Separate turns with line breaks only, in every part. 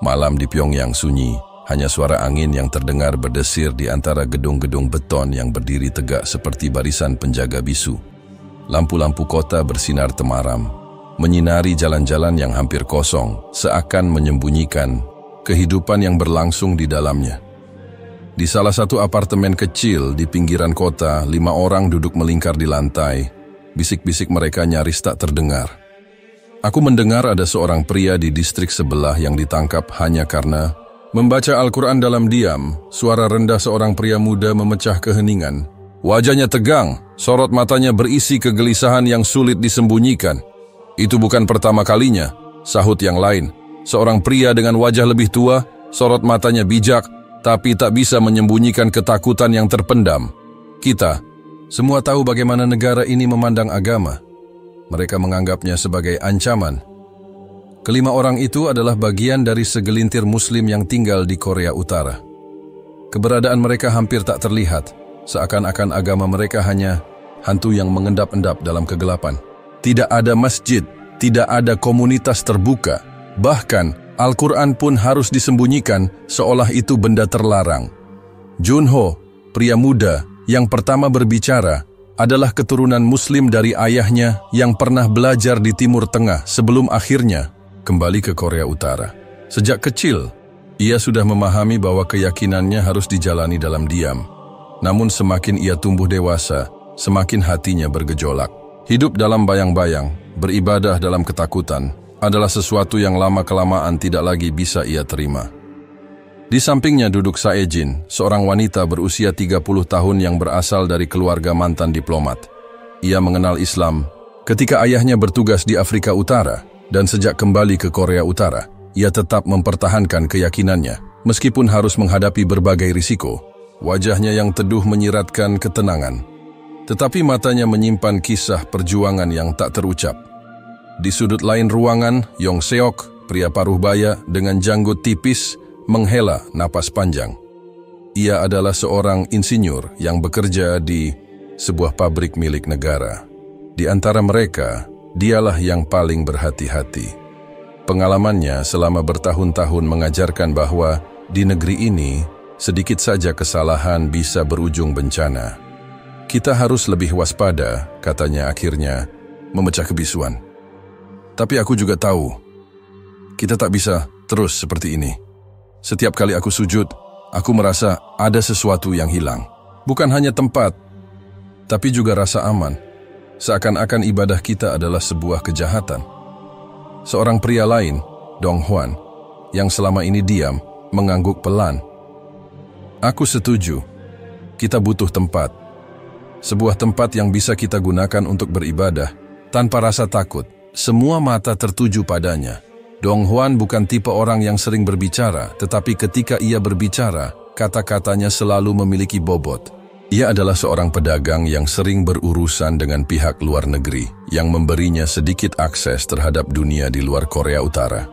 Malam di Pyongyang sunyi, hanya suara angin yang terdengar berdesir di antara gedung-gedung beton yang berdiri tegak seperti barisan penjaga bisu. Lampu-lampu kota bersinar temaram, menyinari jalan-jalan yang hampir kosong, seakan menyembunyikan kehidupan yang berlangsung di dalamnya. Di salah satu apartemen kecil di pinggiran kota, 5 orang duduk melingkar di lantai. Bisik-bisik mereka nyaris tak terdengar. Aku mendengar ada seorang pria di distrik sebelah yang ditangkap hanya karena membaca Al-Quran dalam diam. Suara rendah seorang pria muda memecah keheningan. Wajahnya tegang, sorot matanya berisi kegelisahan yang sulit disembunyikan. Itu bukan pertama kalinya, sahut yang lain. Seorang pria dengan wajah lebih tua, sorot matanya bijak, tapi tak bisa menyembunyikan ketakutan yang terpendam. Kita semua tahu bagaimana negara ini memandang agama. Mereka menganggapnya sebagai ancaman. Kelima orang itu adalah bagian dari segelintir Muslim yang tinggal di Korea Utara. Keberadaan mereka hampir tak terlihat, seakan-akan agama mereka hanya hantu yang mengendap-endap dalam kegelapan. Tidak ada masjid, tidak ada komunitas terbuka, bahkan Al-Quran pun harus disembunyikan seolah itu benda terlarang. Junho, pria muda yang pertama berbicara, adalah keturunan Muslim dari ayahnya yang pernah belajar di Timur Tengah sebelum akhirnya kembali ke Korea Utara. Sejak kecil, ia sudah memahami bahwa keyakinannya harus dijalani dalam diam. Namun semakin ia tumbuh dewasa, semakin hatinya bergejolak. Hidup dalam bayang-bayang, beribadah dalam ketakutan, adalah sesuatu yang lama-kelamaan tidak lagi bisa ia terima. Di sampingnya duduk Sae-jin, seorang wanita berusia 30 tahun yang berasal dari keluarga mantan diplomat. Ia mengenal Islam ketika ayahnya bertugas di Afrika Utara, dan sejak kembali ke Korea Utara, ia tetap mempertahankan keyakinannya, meskipun harus menghadapi berbagai risiko. Wajahnya yang teduh menyiratkan ketenangan, tetapi matanya menyimpan kisah perjuangan yang tak terucap. Di sudut lain ruangan, Yong Seok, pria paruh baya dengan janggut tipis, menghela napas panjang. Ia adalah seorang insinyur yang bekerja di sebuah pabrik milik negara. Di antara mereka, dialah yang paling berhati-hati. Pengalamannya selama bertahun-tahun mengajarkan bahwa di negeri ini, sedikit saja kesalahan bisa berujung bencana. Kita harus lebih waspada, katanya akhirnya, memecah kebisuan. Tapi aku juga tahu, kita tak bisa terus seperti ini. Setiap kali aku sujud, aku merasa ada sesuatu yang hilang. Bukan hanya tempat, tapi juga rasa aman. Seakan-akan ibadah kita adalah sebuah kejahatan. Seorang pria lain, Dong Hwan, yang selama ini diam, mengangguk pelan. Aku setuju, kita butuh tempat. Sebuah tempat yang bisa kita gunakan untuk beribadah, tanpa rasa takut. Semua mata tertuju padanya. Dong Hwan bukan tipe orang yang sering berbicara, tetapi ketika ia berbicara, kata-katanya selalu memiliki bobot. Ia adalah seorang pedagang yang sering berurusan dengan pihak luar negeri, yang memberinya sedikit akses terhadap dunia di luar Korea Utara.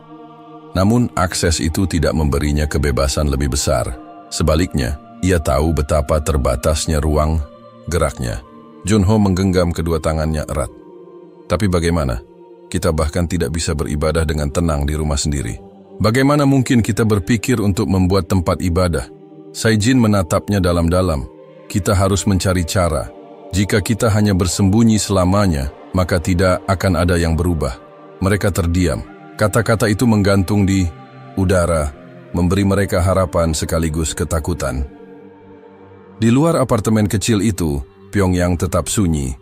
Namun, akses itu tidak memberinya kebebasan lebih besar. Sebaliknya, ia tahu betapa terbatasnya ruang geraknya. Junho menggenggam kedua tangannya erat. Tapi bagaimana? Kita bahkan tidak bisa beribadah dengan tenang di rumah sendiri. Bagaimana mungkin kita berpikir untuk membuat tempat ibadah? Sae-jin menatapnya dalam-dalam. Kita harus mencari cara. Jika kita hanya bersembunyi selamanya, maka tidak akan ada yang berubah. Mereka terdiam. Kata-kata itu menggantung di udara, memberi mereka harapan sekaligus ketakutan. Di luar apartemen kecil itu, Pyongyang tetap sunyi.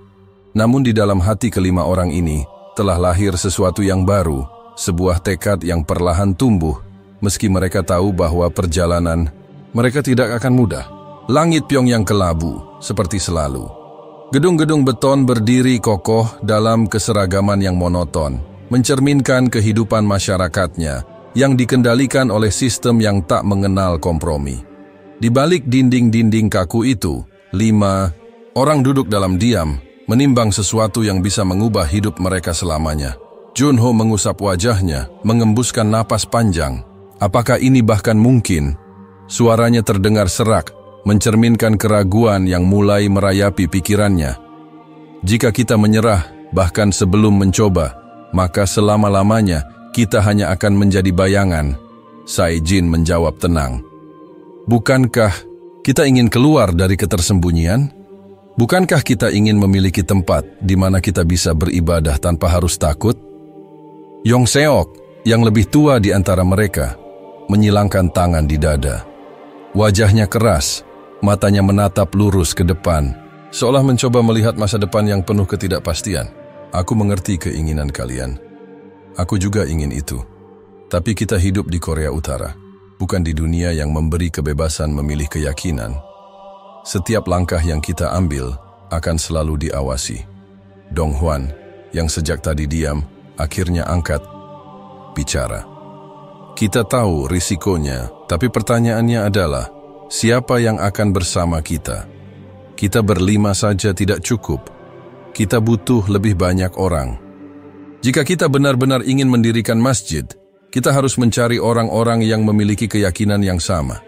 Namun di dalam hati kelima orang ini, telah lahir sesuatu yang baru, sebuah tekad yang perlahan tumbuh, meski mereka tahu bahwa perjalanan mereka tidak akan mudah. Langit Pyongyang kelabu, seperti selalu. Gedung-gedung beton berdiri kokoh dalam keseragaman yang monoton, mencerminkan kehidupan masyarakatnya yang dikendalikan oleh sistem yang tak mengenal kompromi. Di balik dinding-dinding kaku itu, 5 orang duduk dalam diam, menimbang sesuatu yang bisa mengubah hidup mereka selamanya. Junho mengusap wajahnya, mengembuskan napas panjang. Apakah ini bahkan mungkin? Suaranya terdengar serak, mencerminkan keraguan yang mulai merayapi pikirannya. Jika kita menyerah, bahkan sebelum mencoba, maka selama-lamanya kita hanya akan menjadi bayangan. Sai Jin menjawab tenang. Bukankah kita ingin keluar dari ketersembunyian? Bukankah kita ingin memiliki tempat di mana kita bisa beribadah tanpa harus takut? Yong Seok, yang lebih tua di antara mereka, menyilangkan tangan di dada. Wajahnya keras, matanya menatap lurus ke depan, seolah mencoba melihat masa depan yang penuh ketidakpastian. Aku mengerti keinginan kalian. Aku juga ingin itu. Tapi kita hidup di Korea Utara, bukan di dunia yang memberi kebebasan memilih keyakinan. Setiap langkah yang kita ambil akan selalu diawasi. Dong Hwan, yang sejak tadi diam, akhirnya angkat bicara. Kita tahu risikonya, tapi pertanyaannya adalah, siapa yang akan bersama kita? Kita berlima saja tidak cukup. Kita butuh lebih banyak orang. Jika kita benar-benar ingin mendirikan masjid, kita harus mencari orang-orang yang memiliki keyakinan yang sama.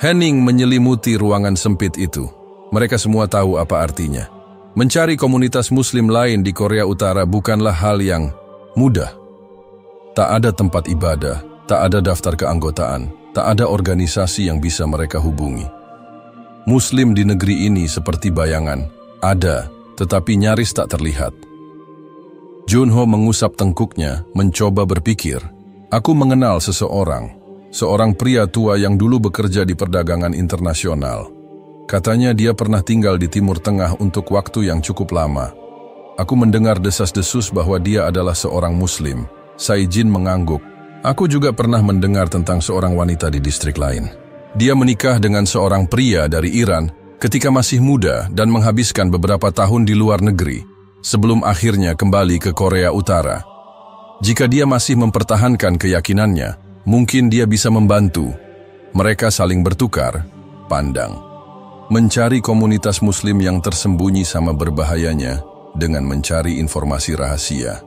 Henning menyelimuti ruangan sempit itu. Mereka semua tahu apa artinya. Mencari komunitas muslim lain di Korea Utara bukanlah hal yang mudah. Tak ada tempat ibadah, tak ada daftar keanggotaan, tak ada organisasi yang bisa mereka hubungi. Muslim di negeri ini seperti bayangan, ada, tetapi nyaris tak terlihat. Junho mengusap tengkuknya, mencoba berpikir. Aku mengenal seorang pria tua yang dulu bekerja di perdagangan internasional. Katanya dia pernah tinggal di Timur Tengah untuk waktu yang cukup lama. Aku mendengar desas-desus bahwa dia adalah seorang Muslim. Sai Jin mengangguk. Aku juga pernah mendengar tentang seorang wanita di distrik lain. Dia menikah dengan seorang pria dari Iran ketika masih muda dan menghabiskan beberapa tahun di luar negeri, sebelum akhirnya kembali ke Korea Utara. Jika dia masih mempertahankan keyakinannya, mungkin dia bisa membantu. Mereka saling bertukar pandang. Mencari komunitas muslim yang tersembunyi sama berbahayanya dengan mencari informasi rahasia.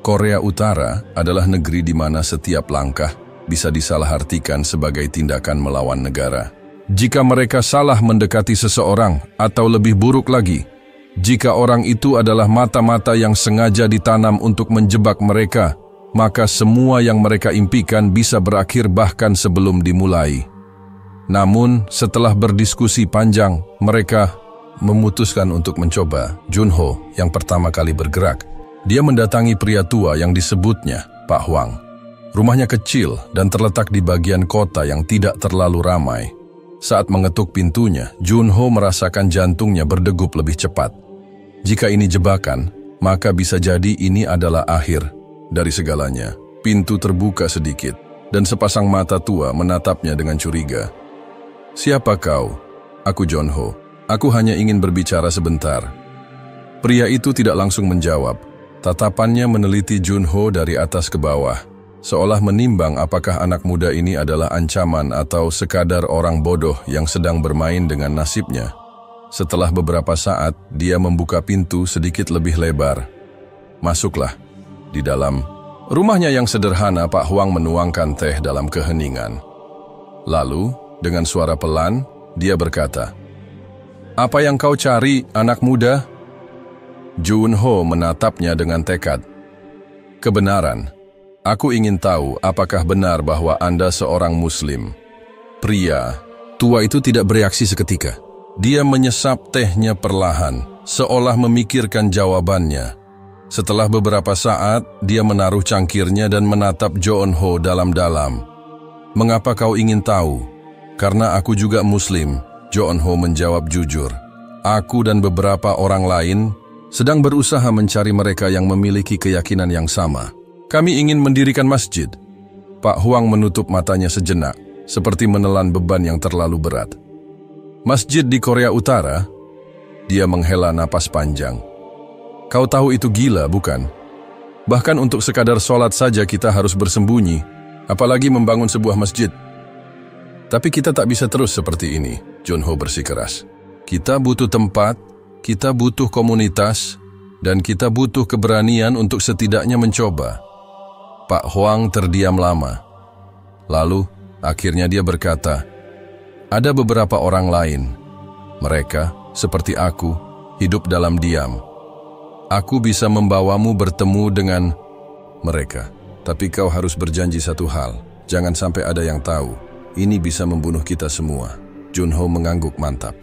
Korea Utara adalah negeri di mana setiap langkah bisa disalahartikan sebagai tindakan melawan negara. Jika mereka salah mendekati seseorang, atau lebih buruk lagi, jika orang itu adalah mata-mata yang sengaja ditanam untuk menjebak mereka, maka semua yang mereka impikan bisa berakhir bahkan sebelum dimulai. Namun, setelah berdiskusi panjang, mereka memutuskan untuk mencoba. Junho yang pertama kali bergerak. Dia mendatangi pria tua yang disebutnya Pak Hwang. Rumahnya kecil dan terletak di bagian kota yang tidak terlalu ramai. Saat mengetuk pintunya, Junho merasakan jantungnya berdegup lebih cepat. Jika ini jebakan, maka bisa jadi ini adalah akhir dari segalanya. Pintu terbuka sedikit, dan sepasang mata tua menatapnya dengan curiga. Siapa kau? Aku Junho. Aku hanya ingin berbicara sebentar. Pria itu tidak langsung menjawab. Tatapannya meneliti Junho dari atas ke bawah, seolah menimbang apakah anak muda ini adalah ancaman atau sekadar orang bodoh yang sedang bermain dengan nasibnya. Setelah beberapa saat, dia membuka pintu sedikit lebih lebar. Masuklah. Di dalam rumahnya yang sederhana, Pak Hwang menuangkan teh dalam keheningan. Lalu, dengan suara pelan, dia berkata, "Apa yang kau cari, anak muda?" Junho menatapnya dengan tekad. "Kebenaran. Aku ingin tahu apakah benar bahwa Anda seorang Muslim." Pria tua itu tidak bereaksi seketika. Dia menyesap tehnya perlahan, seolah memikirkan jawabannya. Setelah beberapa saat, dia menaruh cangkirnya dan menatap Junho dalam-dalam. "Mengapa kau ingin tahu?" "Karena aku juga Muslim," Junho menjawab jujur. "Aku dan beberapa orang lain sedang berusaha mencari mereka yang memiliki keyakinan yang sama. Kami ingin mendirikan masjid." Pak Hwang menutup matanya sejenak, seperti menelan beban yang terlalu berat. "Masjid di Korea Utara?" Dia menghela napas panjang. "Kau tahu itu gila, bukan? Bahkan untuk sekadar sholat saja kita harus bersembunyi, apalagi membangun sebuah masjid." "Tapi kita tak bisa terus seperti ini," Junho bersikeras. "Kita butuh tempat, kita butuh komunitas, dan kita butuh keberanian untuk setidaknya mencoba." Pak Hwang terdiam lama. Lalu, akhirnya dia berkata, "Ada beberapa orang lain. Mereka, seperti aku, hidup dalam diam. Aku bisa membawamu bertemu dengan mereka." Tapi kau harus berjanji satu hal, jangan sampai ada yang tahu. Ini bisa membunuh kita semua. Junho mengangguk mantap.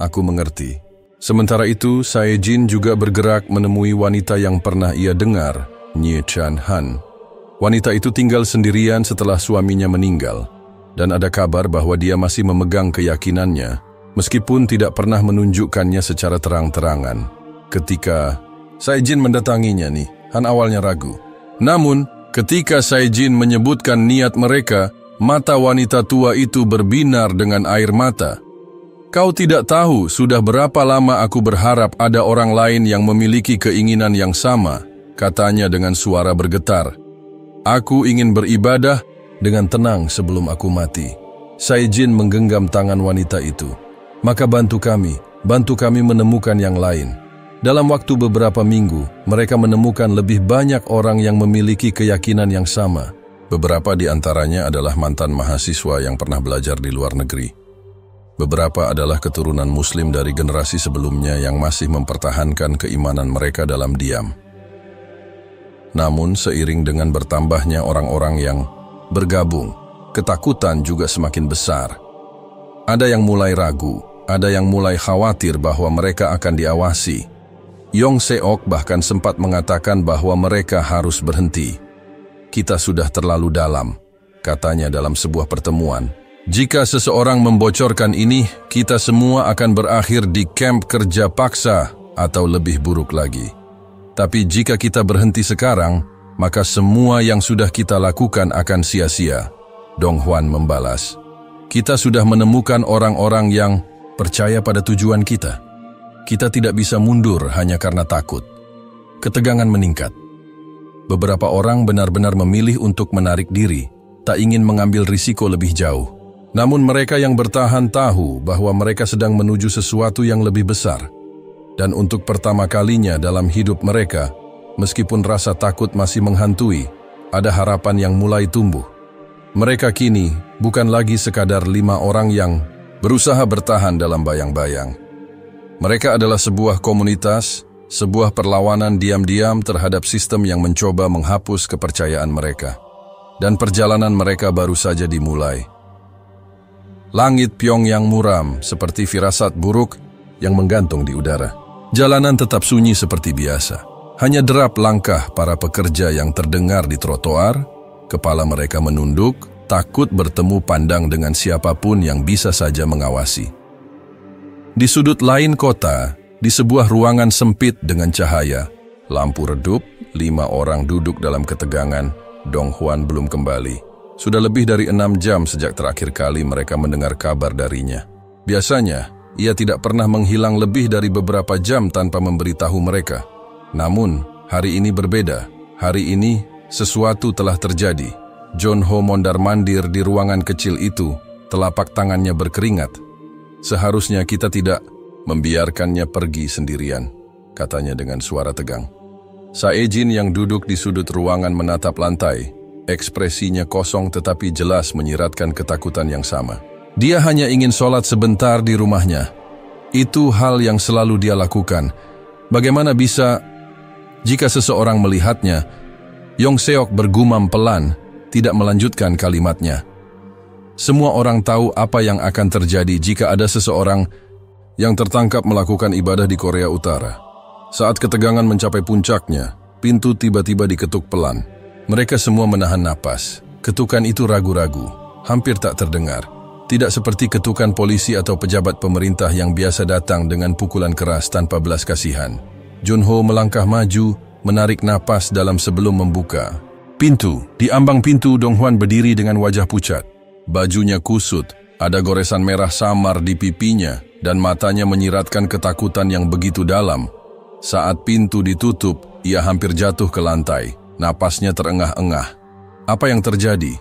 Aku mengerti. Sementara itu, Sae-jin juga bergerak menemui wanita yang pernah ia dengar, Nye Chan-han. Wanita itu tinggal sendirian setelah suaminya meninggal, dan ada kabar bahwa dia masih memegang keyakinannya, meskipun tidak pernah menunjukkannya secara terang-terangan. Ketika Sae-jin mendatanginya nih, Han awalnya ragu. Namun, ketika Sae-jin menyebutkan niat mereka, mata wanita tua itu berbinar dengan air mata. Kau tidak tahu sudah berapa lama aku berharap ada orang lain yang memiliki keinginan yang sama, katanya dengan suara bergetar. Aku ingin beribadah dengan tenang sebelum aku mati. Sae-jin menggenggam tangan wanita itu. Maka bantu kami menemukan yang lain. Dalam waktu beberapa minggu, mereka menemukan lebih banyak orang yang memiliki keyakinan yang sama. Beberapa di antaranya adalah mantan mahasiswa yang pernah belajar di luar negeri. Beberapa adalah keturunan Muslim dari generasi sebelumnya yang masih mempertahankan keimanan mereka dalam diam. Namun, seiring dengan bertambahnya orang-orang yang bergabung, ketakutan juga semakin besar. Ada yang mulai ragu, ada yang mulai khawatir bahwa mereka akan diawasi. Yong Seok bahkan sempat mengatakan bahwa mereka harus berhenti. Kita sudah terlalu dalam, katanya dalam sebuah pertemuan. Jika seseorang membocorkan ini, kita semua akan berakhir di kamp kerja paksa atau lebih buruk lagi. Tapi jika kita berhenti sekarang, maka semua yang sudah kita lakukan akan sia-sia. Dong Hwan membalas. Kita sudah menemukan orang-orang yang percaya pada tujuan kita. Kita tidak bisa mundur hanya karena takut. Ketegangan meningkat. Beberapa orang benar-benar memilih untuk menarik diri, tak ingin mengambil risiko lebih jauh. Namun mereka yang bertahan tahu bahwa mereka sedang menuju sesuatu yang lebih besar. Dan untuk pertama kalinya dalam hidup mereka, meskipun rasa takut masih menghantui, ada harapan yang mulai tumbuh. Mereka kini bukan lagi sekadar 5 orang yang berusaha bertahan dalam bayang-bayang. Mereka adalah sebuah komunitas, sebuah perlawanan diam-diam terhadap sistem yang mencoba menghapus kepercayaan mereka. Dan perjalanan mereka baru saja dimulai. Langit Pyongyang muram seperti firasat buruk yang menggantung di udara. Jalanan tetap sunyi seperti biasa. Hanya derap langkah para pekerja yang terdengar di trotoar, kepala mereka menunduk, takut bertemu pandang dengan siapapun yang bisa saja mengawasi. Di sudut lain kota, di sebuah ruangan sempit dengan cahaya, lampu redup, 5 orang duduk dalam ketegangan. Dong Hwan belum kembali. Sudah lebih dari 6 jam sejak terakhir kali mereka mendengar kabar darinya. Biasanya, ia tidak pernah menghilang lebih dari beberapa jam tanpa memberitahu mereka. Namun, hari ini berbeda. Hari ini, sesuatu telah terjadi. Junho mondar-mandir di ruangan kecil itu, telapak tangannya berkeringat. Seharusnya kita tidak membiarkannya pergi sendirian, katanya dengan suara tegang. Sae-jin yang duduk di sudut ruangan menatap lantai, ekspresinya kosong tetapi jelas menyiratkan ketakutan yang sama. Dia hanya ingin sholat sebentar di rumahnya. Itu hal yang selalu dia lakukan. Bagaimana bisa jika seseorang melihatnya? Yong Seok bergumam pelan, tidak melanjutkan kalimatnya. Semua orang tahu apa yang akan terjadi jika ada seseorang yang tertangkap melakukan ibadah di Korea Utara. Saat ketegangan mencapai puncaknya, pintu tiba-tiba diketuk pelan. Mereka semua menahan napas. Ketukan itu ragu-ragu, hampir tak terdengar. Tidak seperti ketukan polisi atau pejabat pemerintah yang biasa datang dengan pukulan keras tanpa belas kasihan. Junho melangkah maju, menarik napas dalam sebelum membuka pintu. Di ambang pintu, Dong Hwan berdiri dengan wajah pucat. Bajunya kusut, ada goresan merah samar di pipinya, dan matanya menyiratkan ketakutan yang begitu dalam. Saat pintu ditutup, ia hampir jatuh ke lantai. Napasnya terengah-engah. Apa yang terjadi?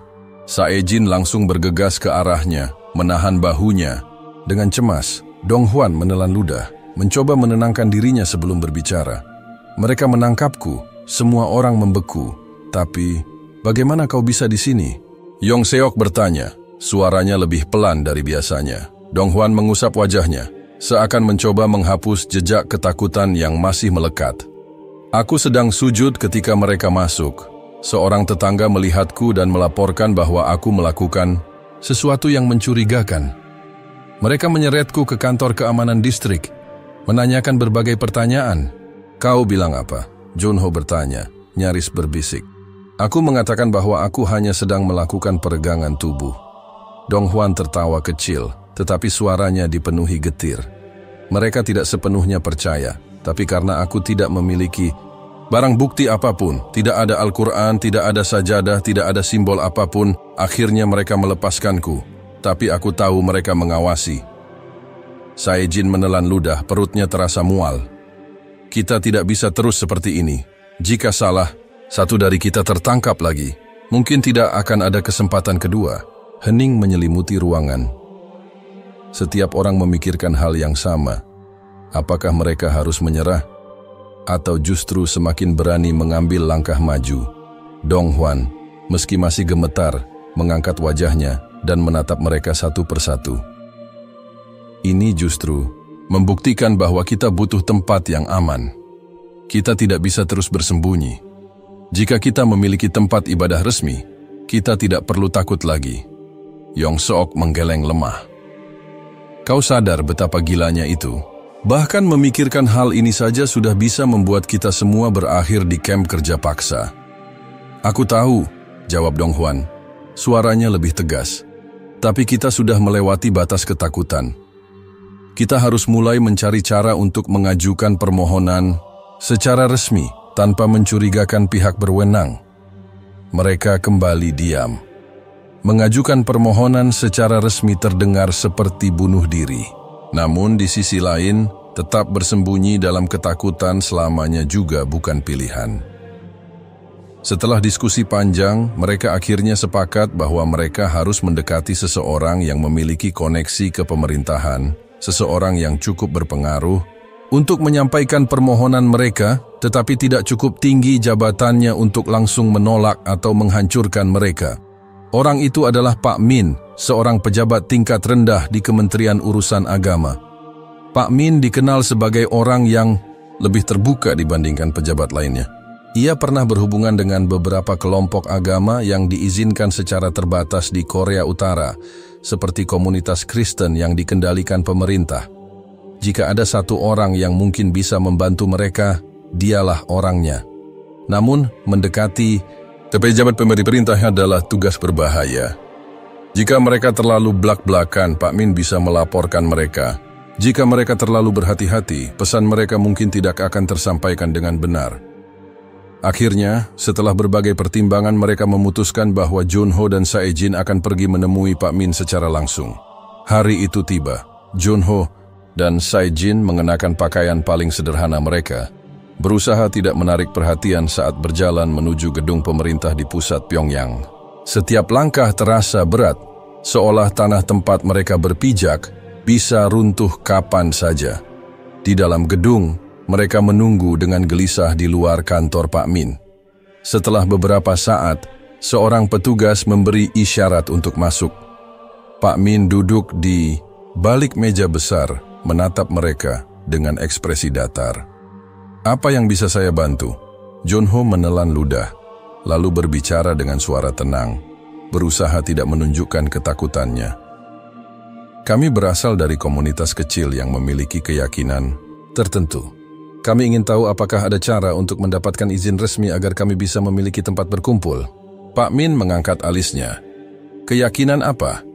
Sae-jin langsung bergegas ke arahnya, menahan bahunya. Dengan cemas, Dong Hwan menelan ludah, mencoba menenangkan dirinya sebelum berbicara. Mereka menangkapku, semua orang membeku. Tapi, bagaimana kau bisa di sini? Yong Seok bertanya, suaranya lebih pelan dari biasanya. Dong Hwan mengusap wajahnya, seakan mencoba menghapus jejak ketakutan yang masih melekat. Aku sedang sujud ketika mereka masuk. Seorang tetangga melihatku dan melaporkan bahwa aku melakukan sesuatu yang mencurigakan. Mereka menyeretku ke kantor keamanan distrik, menanyakan berbagai pertanyaan. "Kau bilang apa?" Junho bertanya, nyaris berbisik. Aku mengatakan bahwa aku hanya sedang melakukan peregangan tubuh. Donghwan tertawa kecil, tetapi suaranya dipenuhi getir. Mereka tidak sepenuhnya percaya, tapi karena aku tidak memiliki barang bukti apapun, tidak ada Al-Quran, tidak ada sajadah, tidak ada simbol apapun, akhirnya mereka melepaskanku. Tapi aku tahu mereka mengawasi. Sae-jin menelan ludah, perutnya terasa mual. Kita tidak bisa terus seperti ini. Jika salah, satu dari kita tertangkap lagi. Mungkin tidak akan ada kesempatan kedua. Hening menyelimuti ruangan. Setiap orang memikirkan hal yang sama. Apakah mereka harus menyerah? Atau justru semakin berani mengambil langkah maju? Donghwan, meski masih gemetar, mengangkat wajahnya dan menatap mereka satu persatu. Ini justru membuktikan bahwa kita butuh tempat yang aman. Kita tidak bisa terus bersembunyi. Jika kita memiliki tempat ibadah resmi, kita tidak perlu takut lagi. Yong Seok menggeleng lemah. Kau sadar betapa gilanya itu? Bahkan memikirkan hal ini saja sudah bisa membuat kita semua berakhir di kamp kerja paksa. Aku tahu, jawab Donghwan. Suaranya lebih tegas. Tapi kita sudah melewati batas ketakutan. Kita harus mulai mencari cara untuk mengajukan permohonan secara resmi tanpa mencurigakan pihak berwenang. Mereka kembali diam. Mengajukan permohonan secara resmi terdengar seperti bunuh diri. Namun di sisi lain, tetap bersembunyi dalam ketakutan selamanya juga bukan pilihan. Setelah diskusi panjang, mereka akhirnya sepakat bahwa mereka harus mendekati seseorang yang memiliki koneksi ke pemerintahan, seseorang yang cukup berpengaruh, untuk menyampaikan permohonan mereka, tetapi tidak cukup tinggi jabatannya untuk langsung menolak atau menghancurkan mereka. Orang itu adalah Pak Min, seorang pejabat tingkat rendah di Kementerian Urusan Agama. Pak Min dikenal sebagai orang yang lebih terbuka dibandingkan pejabat lainnya. Ia pernah berhubungan dengan beberapa kelompok agama yang diizinkan secara terbatas di Korea Utara, seperti komunitas Kristen yang dikendalikan pemerintah. Jika ada satu orang yang mungkin bisa membantu mereka, dialah orangnya. Namun, mendekati pejabat pemerintah adalah tugas berbahaya. Jika mereka terlalu blak-blakan, Pak Min bisa melaporkan mereka. Jika mereka terlalu berhati-hati, pesan mereka mungkin tidak akan tersampaikan dengan benar. Akhirnya, setelah berbagai pertimbangan, mereka memutuskan bahwa Junho dan Sae-jin akan pergi menemui Pak Min secara langsung. Hari itu tiba. Junho dan Sae-jin mengenakan pakaian paling sederhana mereka, berusaha tidak menarik perhatian saat berjalan menuju gedung pemerintah di pusat Pyongyang. Setiap langkah terasa berat, seolah tanah tempat mereka berpijak bisa runtuh kapan saja. Di dalam gedung, mereka menunggu dengan gelisah di luar kantor Pak Min. Setelah beberapa saat, seorang petugas memberi isyarat untuk masuk. Pak Min duduk di balik meja besar, menatap mereka dengan ekspresi datar. "Apa yang bisa saya bantu?" Junho menelan ludah, lalu berbicara dengan suara tenang, berusaha tidak menunjukkan ketakutannya. "Kami berasal dari komunitas kecil yang memiliki keyakinan tertentu. Kami ingin tahu apakah ada cara untuk mendapatkan izin resmi agar kami bisa memiliki tempat berkumpul." Pak Min mengangkat alisnya. "Keyakinan apa?"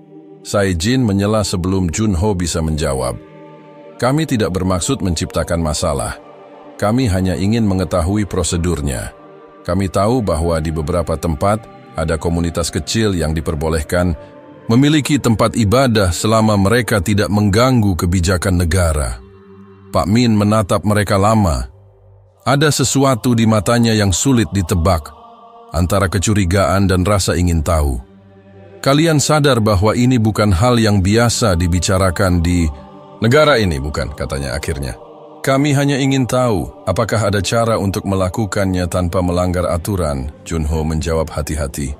Sae-jin menyela sebelum Junho bisa menjawab. "Kami tidak bermaksud menciptakan masalah. Kami hanya ingin mengetahui prosedurnya. Kami tahu bahwa di beberapa tempat ada komunitas kecil yang diperbolehkan memiliki tempat ibadah selama mereka tidak mengganggu kebijakan negara." Pak Min menatap mereka lama. Ada sesuatu di matanya yang sulit ditebak, antara kecurigaan dan rasa ingin tahu. "Kalian sadar bahwa ini bukan hal yang biasa dibicarakan di negara ini, bukan?" katanya akhirnya. "Kami hanya ingin tahu apakah ada cara untuk melakukannya tanpa melanggar aturan." Junho menjawab hati-hati.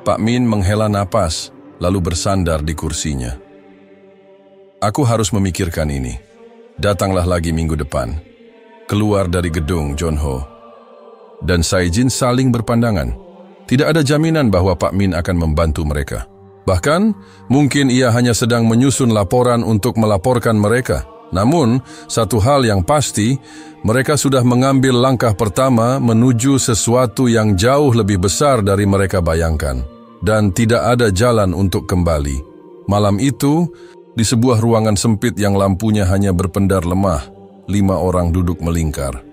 Pak Min menghela napas, lalu bersandar di kursinya. "Aku harus memikirkan ini. Datanglah lagi minggu depan." Keluar dari gedung, Junho. dan Saijin saling berpandangan. Tidak ada jaminan bahwa Pak Min akan membantu mereka. Bahkan, mungkin ia hanya sedang menyusun laporan untuk melaporkan mereka. Namun, satu hal yang pasti, mereka sudah mengambil langkah pertama menuju sesuatu yang jauh lebih besar dari mereka bayangkan. Dan tidak ada jalan untuk kembali. Malam itu, di sebuah ruangan sempit yang lampunya hanya berpendar lemah, 5 orang duduk melingkar.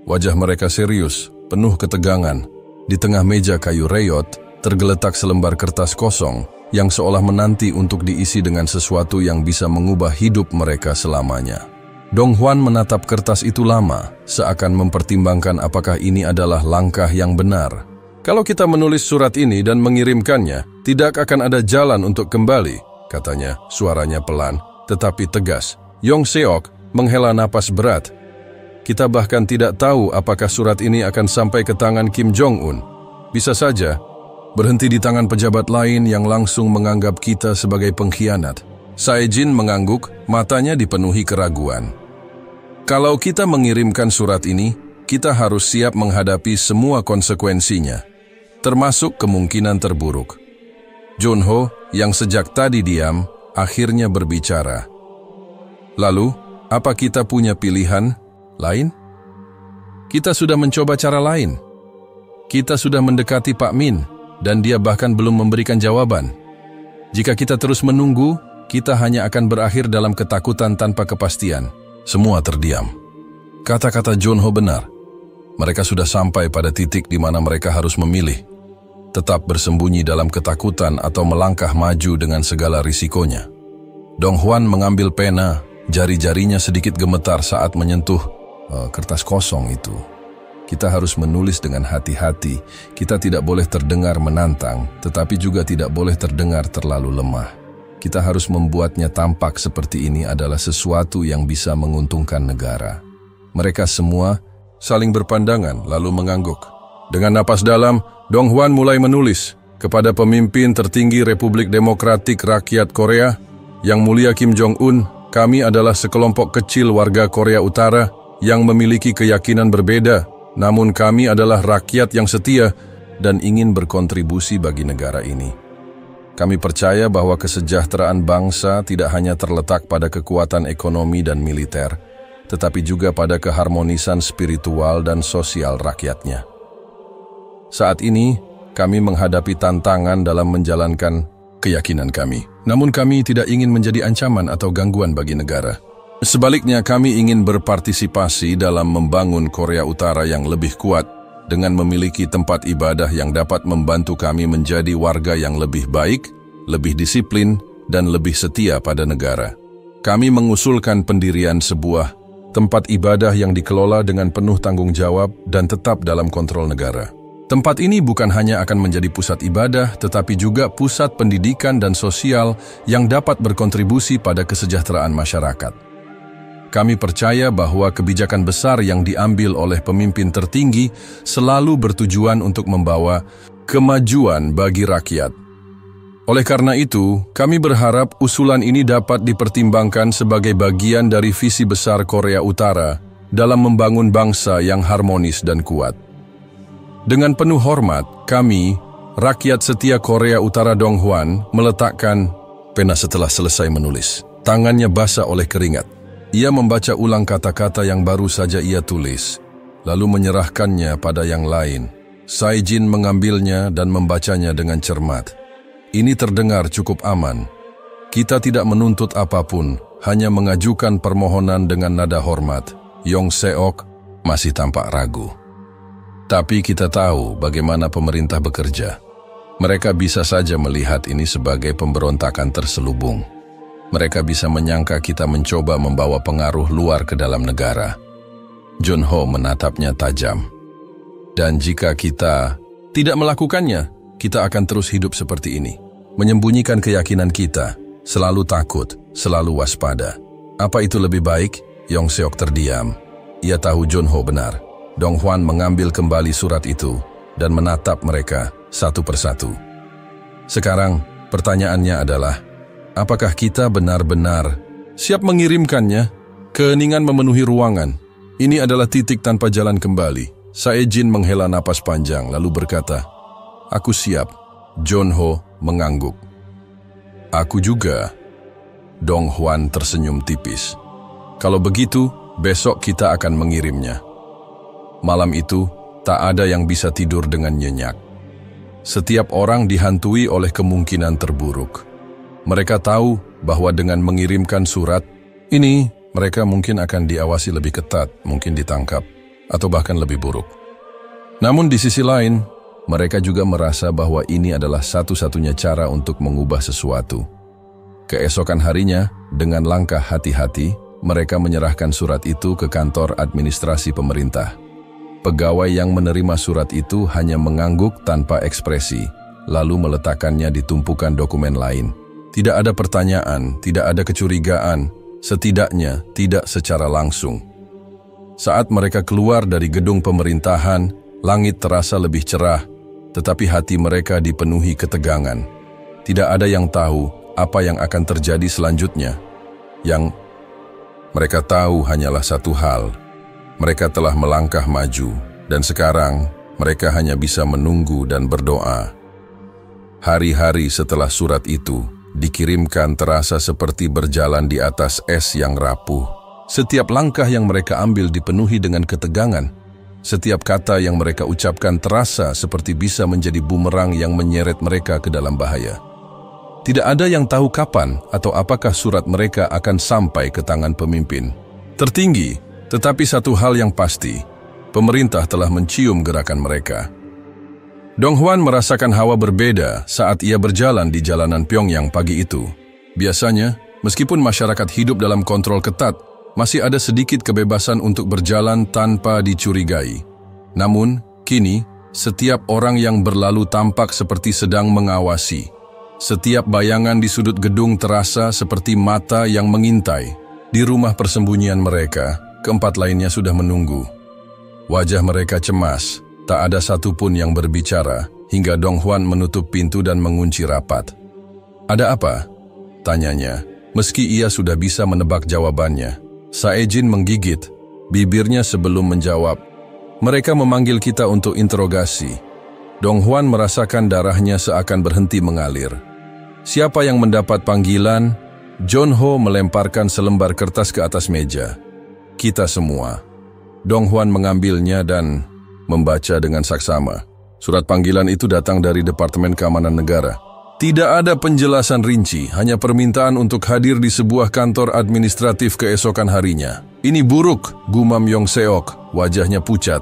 Wajah mereka serius, penuh ketegangan. Di tengah meja kayu reyot, tergeletak selembar kertas kosong yang seolah menanti untuk diisi dengan sesuatu yang bisa mengubah hidup mereka selamanya. Dong Hwan menatap kertas itu lama, seakan mempertimbangkan apakah ini adalah langkah yang benar. Kalau kita menulis surat ini dan mengirimkannya, tidak akan ada jalan untuk kembali, katanya, suaranya pelan, tetapi tegas. Yong Seok menghela napas berat. Kita bahkan tidak tahu apakah surat ini akan sampai ke tangan Kim Jong-un. Bisa saja berhenti di tangan pejabat lain yang langsung menganggap kita sebagai pengkhianat. Saijin mengangguk, matanya dipenuhi keraguan. Kalau kita mengirimkan surat ini, kita harus siap menghadapi semua konsekuensinya, termasuk kemungkinan terburuk. Junho, yang sejak tadi diam, akhirnya berbicara. Lalu, apa kita punya pilihan lain? Kita sudah mencoba cara lain. Kita sudah mendekati Pak Min, dan dia bahkan belum memberikan jawaban. Jika kita terus menunggu, kita hanya akan berakhir dalam ketakutan tanpa kepastian. Semua terdiam. Kata-kata Junho benar. Mereka sudah sampai pada titik di mana mereka harus memilih. Tetap bersembunyi dalam ketakutan atau melangkah maju dengan segala risikonya. Dong Hwan mengambil pena, jari-jarinya sedikit gemetar saat menyentuh kertas kosong itu. Kita harus menulis dengan hati-hati. Kita tidak boleh terdengar menantang, tetapi juga tidak boleh terdengar terlalu lemah. Kita harus membuatnya tampak seperti ini adalah sesuatu yang bisa menguntungkan negara. Mereka semua saling berpandangan lalu mengangguk. Dengan napas dalam, Dong Hwan mulai menulis. Kepada pemimpin tertinggi Republik Demokratik Rakyat Korea, Yang Mulia Kim Jong-un, kami adalah sekelompok kecil warga Korea Utara yang memiliki keyakinan berbeda, namun kami adalah rakyat yang setia dan ingin berkontribusi bagi negara ini. Kami percaya bahwa kesejahteraan bangsa tidak hanya terletak pada kekuatan ekonomi dan militer, tetapi juga pada keharmonisan spiritual dan sosial rakyatnya. Saat ini, kami menghadapi tantangan dalam menjalankan keyakinan kami. Namun kami tidak ingin menjadi ancaman atau gangguan bagi negara. Sebaliknya, kami ingin berpartisipasi dalam membangun Korea Utara yang lebih kuat dengan memiliki tempat ibadah yang dapat membantu kami menjadi warga yang lebih baik, lebih disiplin, dan lebih setia pada negara. Kami mengusulkan pendirian sebuah tempat ibadah yang dikelola dengan penuh tanggung jawab dan tetap dalam kontrol negara. Tempat ini bukan hanya akan menjadi pusat ibadah, tetapi juga pusat pendidikan dan sosial yang dapat berkontribusi pada kesejahteraan masyarakat. Kami percaya bahwa kebijakan besar yang diambil oleh pemimpin tertinggi selalu bertujuan untuk membawa kemajuan bagi rakyat. Oleh karena itu, kami berharap usulan ini dapat dipertimbangkan sebagai bagian dari visi besar Korea Utara dalam membangun bangsa yang harmonis dan kuat. Dengan penuh hormat, kami, rakyat setia Korea Utara Dong Hwan, meletakkan pena setelah selesai menulis. Tangannya basah oleh keringat. Ia membaca ulang kata-kata yang baru saja ia tulis, lalu menyerahkannya pada yang lain. Saijin mengambilnya dan membacanya dengan cermat. Ini terdengar cukup aman. Kita tidak menuntut apapun, hanya mengajukan permohonan dengan nada hormat. Yong Seok masih tampak ragu. Tapi kita tahu bagaimana pemerintah bekerja. Mereka bisa saja melihat ini sebagai pemberontakan terselubung. Mereka bisa menyangka kita mencoba membawa pengaruh luar ke dalam negara. Junho menatapnya tajam. Dan jika kita tidak melakukannya, kita akan terus hidup seperti ini. Menyembunyikan keyakinan kita, selalu takut, selalu waspada. Apa itu lebih baik? Yong Seok terdiam. Ia tahu Junho benar. Dong Hwan mengambil kembali surat itu dan menatap mereka satu persatu. Sekarang, pertanyaannya adalah, apakah kita benar-benar siap mengirimkannya? Keheningan memenuhi ruangan. Ini adalah titik tanpa jalan kembali. Sae-jin menghela napas panjang lalu berkata, "Aku siap." Jeonho mengangguk. "Aku juga." Dong Hwan tersenyum tipis. "Kalau begitu, besok kita akan mengirimnya." Malam itu, tak ada yang bisa tidur dengan nyenyak. Setiap orang dihantui oleh kemungkinan terburuk. Mereka tahu bahwa dengan mengirimkan surat ini, mereka mungkin akan diawasi lebih ketat, mungkin ditangkap, atau bahkan lebih buruk. Namun di sisi lain, mereka juga merasa bahwa ini adalah satu-satunya cara untuk mengubah sesuatu. Keesokan harinya, dengan langkah hati-hati, mereka menyerahkan surat itu ke kantor administrasi pemerintah. Pegawai yang menerima surat itu hanya mengangguk tanpa ekspresi, lalu meletakkannya di tumpukan dokumen lain. Tidak ada pertanyaan, tidak ada kecurigaan, setidaknya tidak secara langsung. Saat mereka keluar dari gedung pemerintahan, langit terasa lebih cerah, tetapi hati mereka dipenuhi ketegangan. Tidak ada yang tahu apa yang akan terjadi selanjutnya. Yang mereka tahu hanyalah satu hal. Mereka telah melangkah maju, dan sekarang mereka hanya bisa menunggu dan berdoa. Hari-hari setelah surat itu dikirimkan terasa seperti berjalan di atas es yang rapuh. Setiap langkah yang mereka ambil dipenuhi dengan ketegangan. Setiap kata yang mereka ucapkan terasa seperti bisa menjadi bumerang yang menyeret mereka ke dalam bahaya. Tidak ada yang tahu kapan atau apakah surat mereka akan sampai ke tangan pemimpin tertinggi, tetapi satu hal yang pasti, pemerintah telah mencium gerakan mereka. Dong Hwan merasakan hawa berbeda saat ia berjalan di jalanan Pyongyang pagi itu. Biasanya, meskipun masyarakat hidup dalam kontrol ketat, masih ada sedikit kebebasan untuk berjalan tanpa dicurigai. Namun, kini, setiap orang yang berlalu tampak seperti sedang mengawasi. Setiap bayangan di sudut gedung terasa seperti mata yang mengintai. Di rumah persembunyian mereka, keempat lainnya sudah menunggu. Wajah mereka cemas, tak ada satupun yang berbicara, hingga Dong Hwan menutup pintu dan mengunci rapat. "Ada apa?" tanyanya, meski ia sudah bisa menebak jawabannya. Sae-jin menggigit bibirnya sebelum menjawab. "Mereka memanggil kita untuk interogasi." Dong Hwan merasakan darahnya seakan berhenti mengalir. "Siapa yang mendapat panggilan?" Jeonho melemparkan selembar kertas ke atas meja. "Kita semua." Dong Hwan mengambilnya dan membaca dengan saksama. Surat panggilan itu datang dari Departemen Keamanan Negara. Tidak ada penjelasan rinci, hanya permintaan untuk hadir di sebuah kantor administratif keesokan harinya. "Ini buruk," gumam Yong Seok, wajahnya pucat.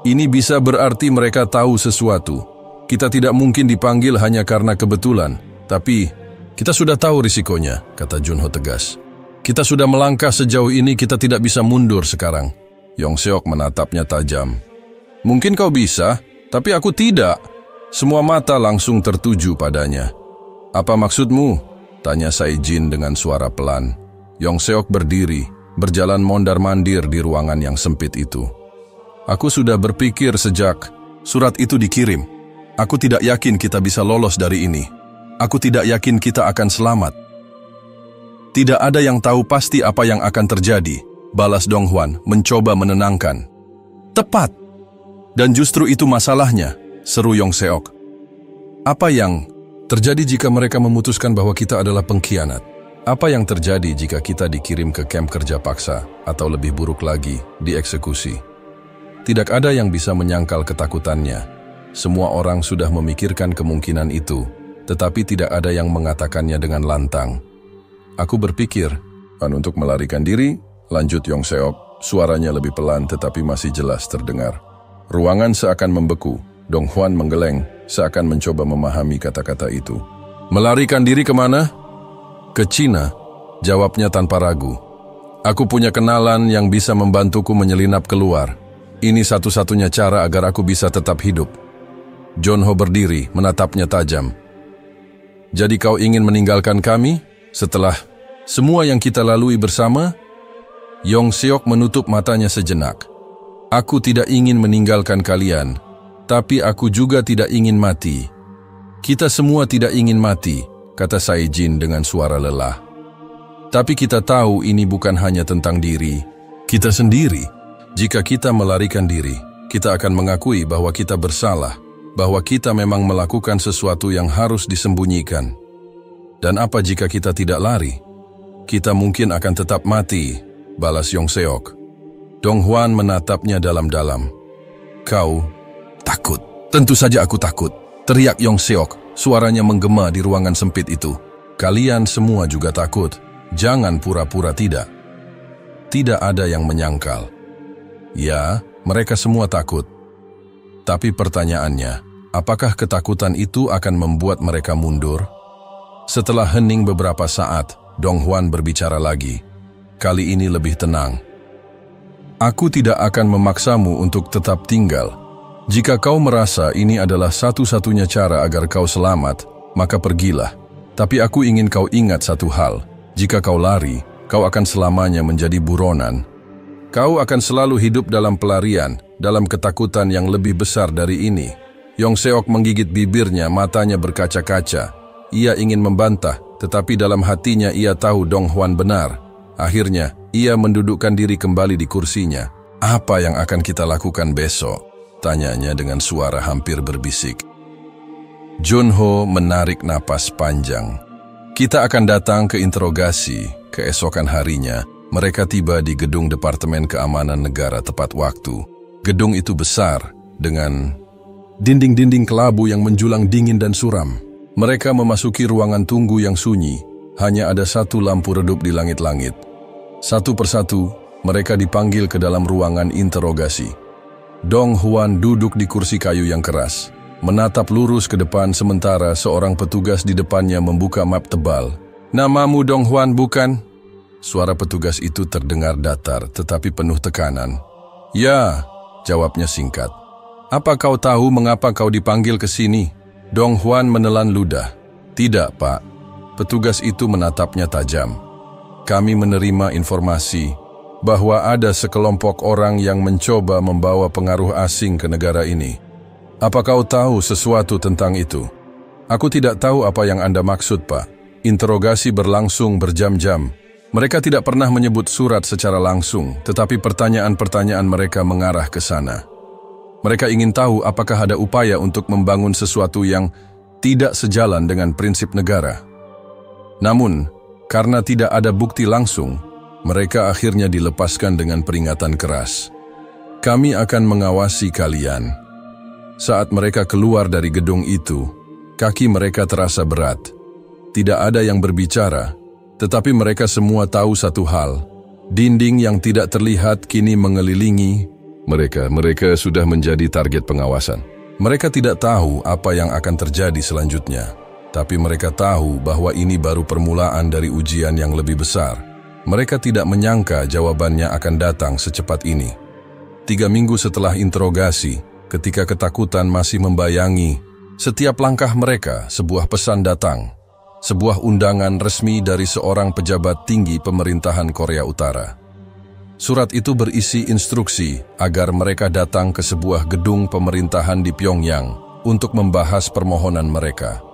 "Ini bisa berarti mereka tahu sesuatu. Kita tidak mungkin dipanggil hanya karena kebetulan. Tapi, kita sudah tahu risikonya," kata Jeonho tegas. "Kita sudah melangkah sejauh ini, kita tidak bisa mundur sekarang." Yong Seok menatapnya tajam. "Mungkin kau bisa, tapi aku tidak." Semua mata langsung tertuju padanya. "Apa maksudmu?" tanya Sae-jin dengan suara pelan. Yong Seok berdiri, berjalan mondar-mandir di ruangan yang sempit itu. "Aku sudah berpikir sejak surat itu dikirim. Aku tidak yakin kita bisa lolos dari ini. Aku tidak yakin kita akan selamat." "Tidak ada yang tahu pasti apa yang akan terjadi," balas Dong Hwan, mencoba menenangkan. "Tepat. Dan justru itu masalahnya," seru Yong Seok. "Apa yang terjadi jika mereka memutuskan bahwa kita adalah pengkhianat? Apa yang terjadi jika kita dikirim ke kamp kerja paksa atau lebih buruk lagi, dieksekusi?" Tidak ada yang bisa menyangkal ketakutannya. Semua orang sudah memikirkan kemungkinan itu, tetapi tidak ada yang mengatakannya dengan lantang. "Aku berpikir, untuk melarikan diri," lanjut Yong Seok, suaranya lebih pelan tetapi masih jelas terdengar. Ruangan seakan membeku. Dong Hwan menggeleng, seakan mencoba memahami kata-kata itu. "Melarikan diri kemana?" "Ke Cina," jawabnya tanpa ragu. "Aku punya kenalan yang bisa membantuku menyelinap keluar. Ini satu-satunya cara agar aku bisa tetap hidup." Jeonho berdiri, menatapnya tajam. "Jadi kau ingin meninggalkan kami setelah semua yang kita lalui bersama?" Yong Seok menutup matanya sejenak. "Aku tidak ingin meninggalkan kalian, tapi aku juga tidak ingin mati." "Kita semua tidak ingin mati," kata Sae-jin dengan suara lelah. "Tapi kita tahu ini bukan hanya tentang diri kita sendiri. Jika kita melarikan diri, kita akan mengakui bahwa kita bersalah, bahwa kita memang melakukan sesuatu yang harus disembunyikan. Dan apa jika kita tidak lari? Kita mungkin akan tetap mati, balas Yong Seok. Dong Hwan menatapnya dalam-dalam. Kau takut. Tentu saja aku takut, teriak Yong Seok, suaranya menggema di ruangan sempit itu. Kalian semua juga takut. Jangan pura-pura tidak. Tidak ada yang menyangkal. Ya, mereka semua takut. Tapi pertanyaannya, apakah ketakutan itu akan membuat mereka mundur? Setelah hening beberapa saat, Dong Hwan berbicara lagi. Kali ini lebih tenang. Aku tidak akan memaksamu untuk tetap tinggal. Jika kau merasa ini adalah satu-satunya cara agar kau selamat, maka pergilah. Tapi aku ingin kau ingat satu hal. Jika kau lari, kau akan selamanya menjadi buronan. Kau akan selalu hidup dalam pelarian, dalam ketakutan yang lebih besar dari ini. Yong Seok menggigit bibirnya, matanya berkaca-kaca. Ia ingin membantah, tetapi dalam hatinya ia tahu Dong Hwan benar. Akhirnya, ia mendudukkan diri kembali di kursinya. Apa yang akan kita lakukan besok? Tanyanya dengan suara hampir berbisik. Junho menarik napas panjang. Kita akan datang ke interogasi. Keesokan harinya, mereka tiba di gedung Departemen Keamanan Negara tepat waktu. Gedung itu besar, dengan dinding-dinding kelabu yang menjulang dingin dan suram. Mereka memasuki ruangan tunggu yang sunyi. Hanya ada satu lampu redup di langit-langit. Satu persatu, mereka dipanggil ke dalam ruangan interogasi. Dong Hwan duduk di kursi kayu yang keras, menatap lurus ke depan sementara seorang petugas di depannya membuka map tebal. Namamu Dong Hwan bukan? Suara petugas itu terdengar datar tetapi penuh tekanan. Ya, jawabnya singkat. Apa kau tahu mengapa kau dipanggil ke sini? Dong Hwan menelan ludah. Tidak, Pak. Petugas itu menatapnya tajam. Kami menerima informasi bahwa ada sekelompok orang yang mencoba membawa pengaruh asing ke negara ini. Apa kau tahu sesuatu tentang itu? Aku tidak tahu apa yang Anda maksud, Pak. Interogasi berlangsung berjam-jam. Mereka tidak pernah menyebut surat secara langsung, tetapi pertanyaan-pertanyaan mereka mengarah ke sana. Mereka ingin tahu apakah ada upaya untuk membangun sesuatu yang tidak sejalan dengan prinsip negara. Namun, karena tidak ada bukti langsung, mereka akhirnya dilepaskan dengan peringatan keras. Kami akan mengawasi kalian. Saat mereka keluar dari gedung itu, kaki mereka terasa berat. Tidak ada yang berbicara, tetapi mereka semua tahu satu hal. Dinding yang tidak terlihat kini mengelilingi mereka. Mereka sudah menjadi target pengawasan. Mereka tidak tahu apa yang akan terjadi selanjutnya. Tapi mereka tahu bahwa ini baru permulaan dari ujian yang lebih besar. Mereka tidak menyangka jawabannya akan datang secepat ini. 3 minggu setelah interogasi, ketika ketakutan masih membayangi, setiap langkah mereka sebuah pesan datang. Sebuah undangan resmi dari seorang pejabat tinggi pemerintahan Korea Utara. Surat itu berisi instruksi agar mereka datang ke sebuah gedung pemerintahan di Pyongyang untuk membahas permohonan mereka.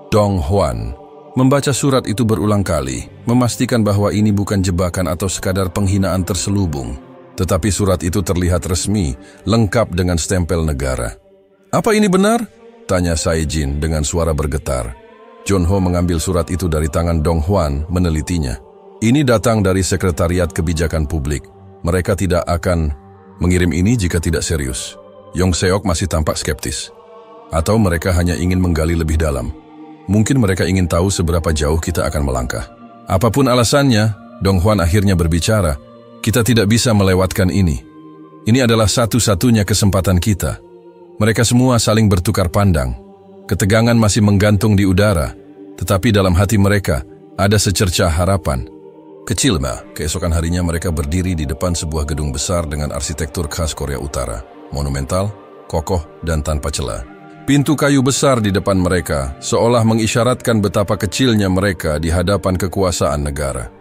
Dong Hwan membaca surat itu berulang kali, memastikan bahwa ini bukan jebakan atau sekadar penghinaan terselubung, tetapi surat itu terlihat resmi, lengkap dengan stempel negara. Apa ini benar? Tanya Sae-jin dengan suara bergetar. Junho mengambil surat itu dari tangan Dong Hwan, menelitinya. Ini datang dari Sekretariat Kebijakan Publik. Mereka tidak akan mengirim ini jika tidak serius. Yong Seok masih tampak skeptis. Atau mereka hanya ingin menggali lebih dalam. Mungkin mereka ingin tahu seberapa jauh kita akan melangkah. Apapun alasannya, Dong Hwan akhirnya berbicara, kita tidak bisa melewatkan ini. Ini adalah satu-satunya kesempatan kita. Mereka semua saling bertukar pandang. Ketegangan masih menggantung di udara, tetapi dalam hati mereka ada secercah harapan. Kecil, keesokan harinya mereka berdiri di depan sebuah gedung besar dengan arsitektur khas Korea Utara. Monumental, kokoh, dan tanpa celah. Pintu kayu besar di depan mereka, seolah mengisyaratkan betapa kecilnya mereka di hadapan kekuasaan negara.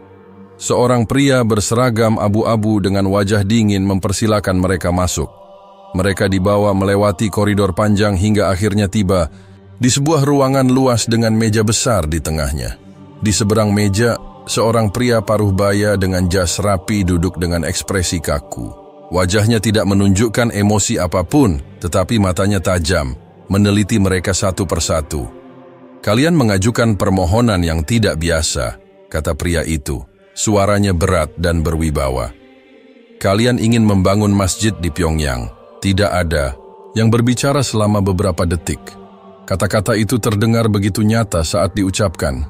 Seorang pria berseragam abu-abu dengan wajah dingin mempersilakan mereka masuk. Mereka dibawa melewati koridor panjang hingga akhirnya tiba di sebuah ruangan luas dengan meja besar di tengahnya. Di seberang meja, seorang pria paruh baya dengan jas rapi duduk dengan ekspresi kaku. Wajahnya tidak menunjukkan emosi apapun, tetapi matanya tajam, meneliti mereka satu persatu. "Kalian mengajukan permohonan yang tidak biasa," kata pria itu. Suaranya berat dan berwibawa. "Kalian ingin membangun masjid di Pyongyang. Tidak ada." Yang berbicara selama beberapa detik. Kata-kata itu terdengar begitu nyata saat diucapkan.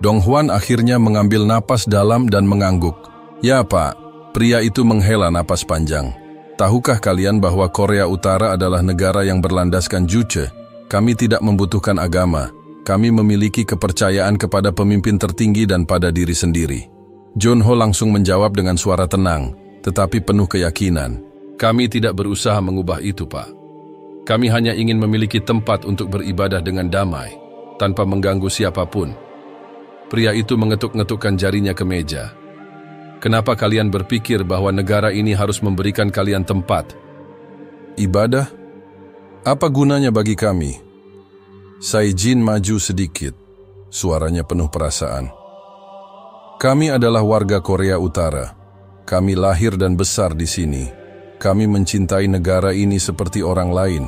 Dong Hwan akhirnya mengambil napas dalam dan mengangguk. "Ya, Pak." Pria itu menghela napas panjang. "Tahukah kalian bahwa Korea Utara adalah negara yang berlandaskan Juche? Kami tidak membutuhkan agama. Kami memiliki kepercayaan kepada pemimpin tertinggi dan pada diri sendiri." Junho langsung menjawab dengan suara tenang, tetapi penuh keyakinan. "Kami tidak berusaha mengubah itu, Pak. Kami hanya ingin memiliki tempat untuk beribadah dengan damai, tanpa mengganggu siapapun." Pria itu mengetuk-ngetukkan jarinya ke meja. "Kenapa kalian berpikir bahwa negara ini harus memberikan kalian tempat? Ibadah? Apa gunanya bagi kami?" Sae-jin maju sedikit, suaranya penuh perasaan. "Kami adalah warga Korea Utara. Kami lahir dan besar di sini. Kami mencintai negara ini seperti orang lain.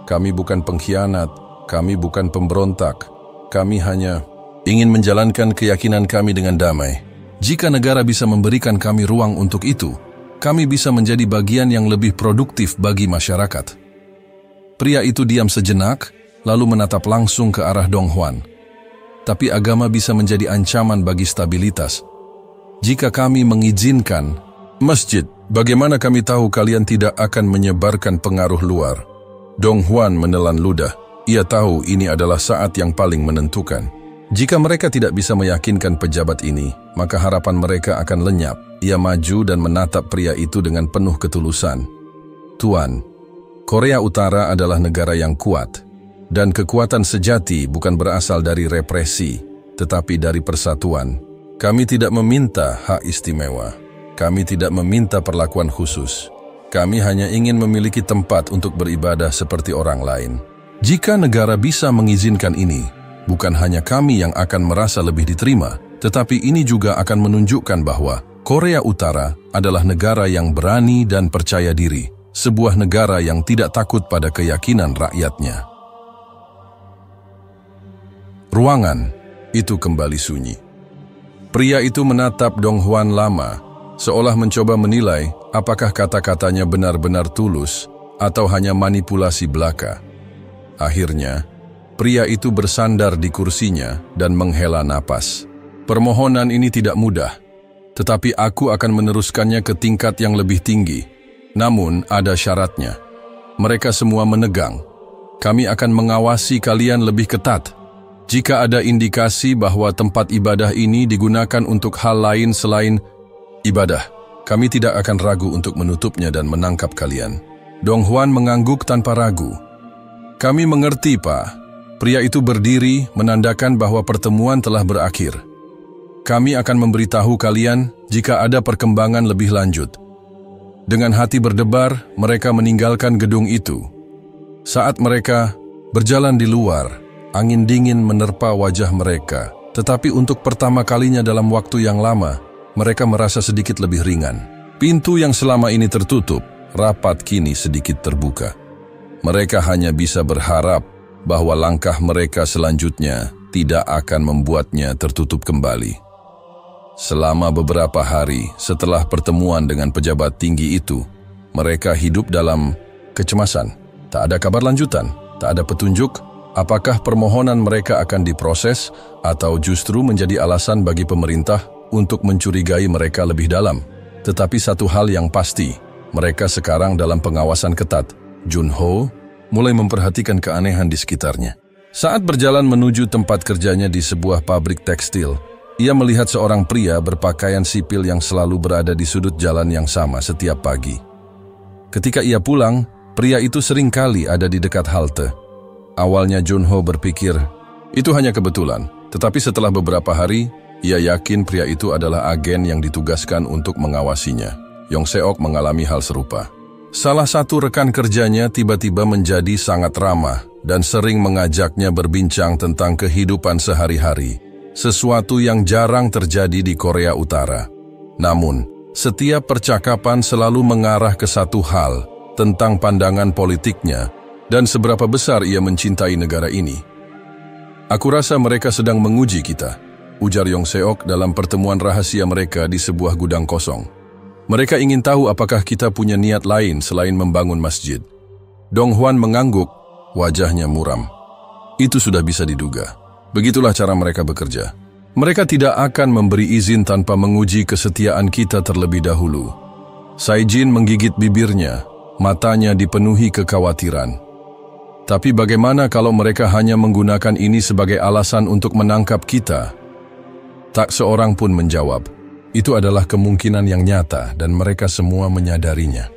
Kami bukan pengkhianat, kami bukan pemberontak. Kami hanya ingin menjalankan keyakinan kami dengan damai. Jika negara bisa memberikan kami ruang untuk itu, kami bisa menjadi bagian yang lebih produktif bagi masyarakat." Pria itu diam sejenak, lalu menatap langsung ke arah Dong Hwan. "Tapi agama bisa menjadi ancaman bagi stabilitas. Jika kami mengizinkan masjid, bagaimana kami tahu kalian tidak akan menyebarkan pengaruh luar?" Dong Hwan menelan ludah. Ia tahu ini adalah saat yang paling menentukan. Jika mereka tidak bisa meyakinkan pejabat ini, maka harapan mereka akan lenyap. Ia maju dan menatap pria itu dengan penuh ketulusan. "Tuan, Korea Utara adalah negara yang kuat, dan kekuatan sejati bukan berasal dari represi, tetapi dari persatuan. Kami tidak meminta hak istimewa. Kami tidak meminta perlakuan khusus. Kami hanya ingin memiliki tempat untuk beribadah seperti orang lain. Jika negara bisa mengizinkan ini, bukan hanya kami yang akan merasa lebih diterima, tetapi ini juga akan menunjukkan bahwa Korea Utara adalah negara yang berani dan percaya diri, sebuah negara yang tidak takut pada keyakinan rakyatnya." Ruangan itu kembali sunyi. Pria itu menatap Dong Hwan lama, seolah mencoba menilai apakah kata-katanya benar-benar tulus atau hanya manipulasi belaka. Akhirnya, pria itu bersandar di kursinya dan menghela napas. "Permohonan ini tidak mudah, tetapi aku akan meneruskannya ke tingkat yang lebih tinggi. Namun ada syaratnya. Mereka semua menegang. Kami akan mengawasi kalian lebih ketat. Jika ada indikasi bahwa tempat ibadah ini digunakan untuk hal lain selain ibadah, kami tidak akan ragu untuk menutupnya dan menangkap kalian." Dong Hwan mengangguk tanpa ragu. "Kami mengerti, Pak." Pria itu berdiri menandakan bahwa pertemuan telah berakhir. "Kami akan memberitahu kalian jika ada perkembangan lebih lanjut." Dengan hati berdebar, mereka meninggalkan gedung itu. Saat mereka berjalan di luar, angin dingin menerpa wajah mereka. Tetapi untuk pertama kalinya dalam waktu yang lama, mereka merasa sedikit lebih ringan. Pintu yang selama ini tertutup, rapat kini sedikit terbuka. Mereka hanya bisa berharap bahwa langkah mereka selanjutnya tidak akan membuatnya tertutup kembali. Selama beberapa hari setelah pertemuan dengan pejabat tinggi itu, mereka hidup dalam kecemasan. Tak ada kabar lanjutan, tak ada petunjuk apakah permohonan mereka akan diproses atau justru menjadi alasan bagi pemerintah untuk mencurigai mereka lebih dalam. Tetapi satu hal yang pasti, mereka sekarang dalam pengawasan ketat. Junho mulai memperhatikan keanehan di sekitarnya. Saat berjalan menuju tempat kerjanya di sebuah pabrik tekstil, ia melihat seorang pria berpakaian sipil yang selalu berada di sudut jalan yang sama setiap pagi. Ketika ia pulang, pria itu sering kali ada di dekat halte. Awalnya Junho berpikir, itu hanya kebetulan. Tetapi setelah beberapa hari, ia yakin pria itu adalah agen yang ditugaskan untuk mengawasinya. Yong Seok mengalami hal serupa. Salah satu rekan kerjanya tiba-tiba menjadi sangat ramah dan sering mengajaknya berbincang tentang kehidupan sehari-hari, sesuatu yang jarang terjadi di Korea Utara. Namun, Setiap percakapan selalu mengarah ke satu hal tentang pandangan politiknya dan seberapa besar ia mencintai negara ini. Aku rasa mereka sedang menguji kita, ujar Yong Seok dalam pertemuan rahasia mereka di sebuah gudang kosong. Mereka ingin tahu apakah kita punya niat lain selain membangun masjid. Dong Hwan mengangguk, wajahnya muram. Itu sudah bisa diduga. Begitulah cara mereka bekerja. Mereka tidak akan memberi izin tanpa menguji kesetiaan kita terlebih dahulu. Saijin menggigit bibirnya, matanya dipenuhi kekhawatiran. Tapi bagaimana kalau mereka hanya menggunakan ini sebagai alasan untuk menangkap kita? Tak seorang pun menjawab. Itu adalah kemungkinan yang nyata dan mereka semua menyadarinya.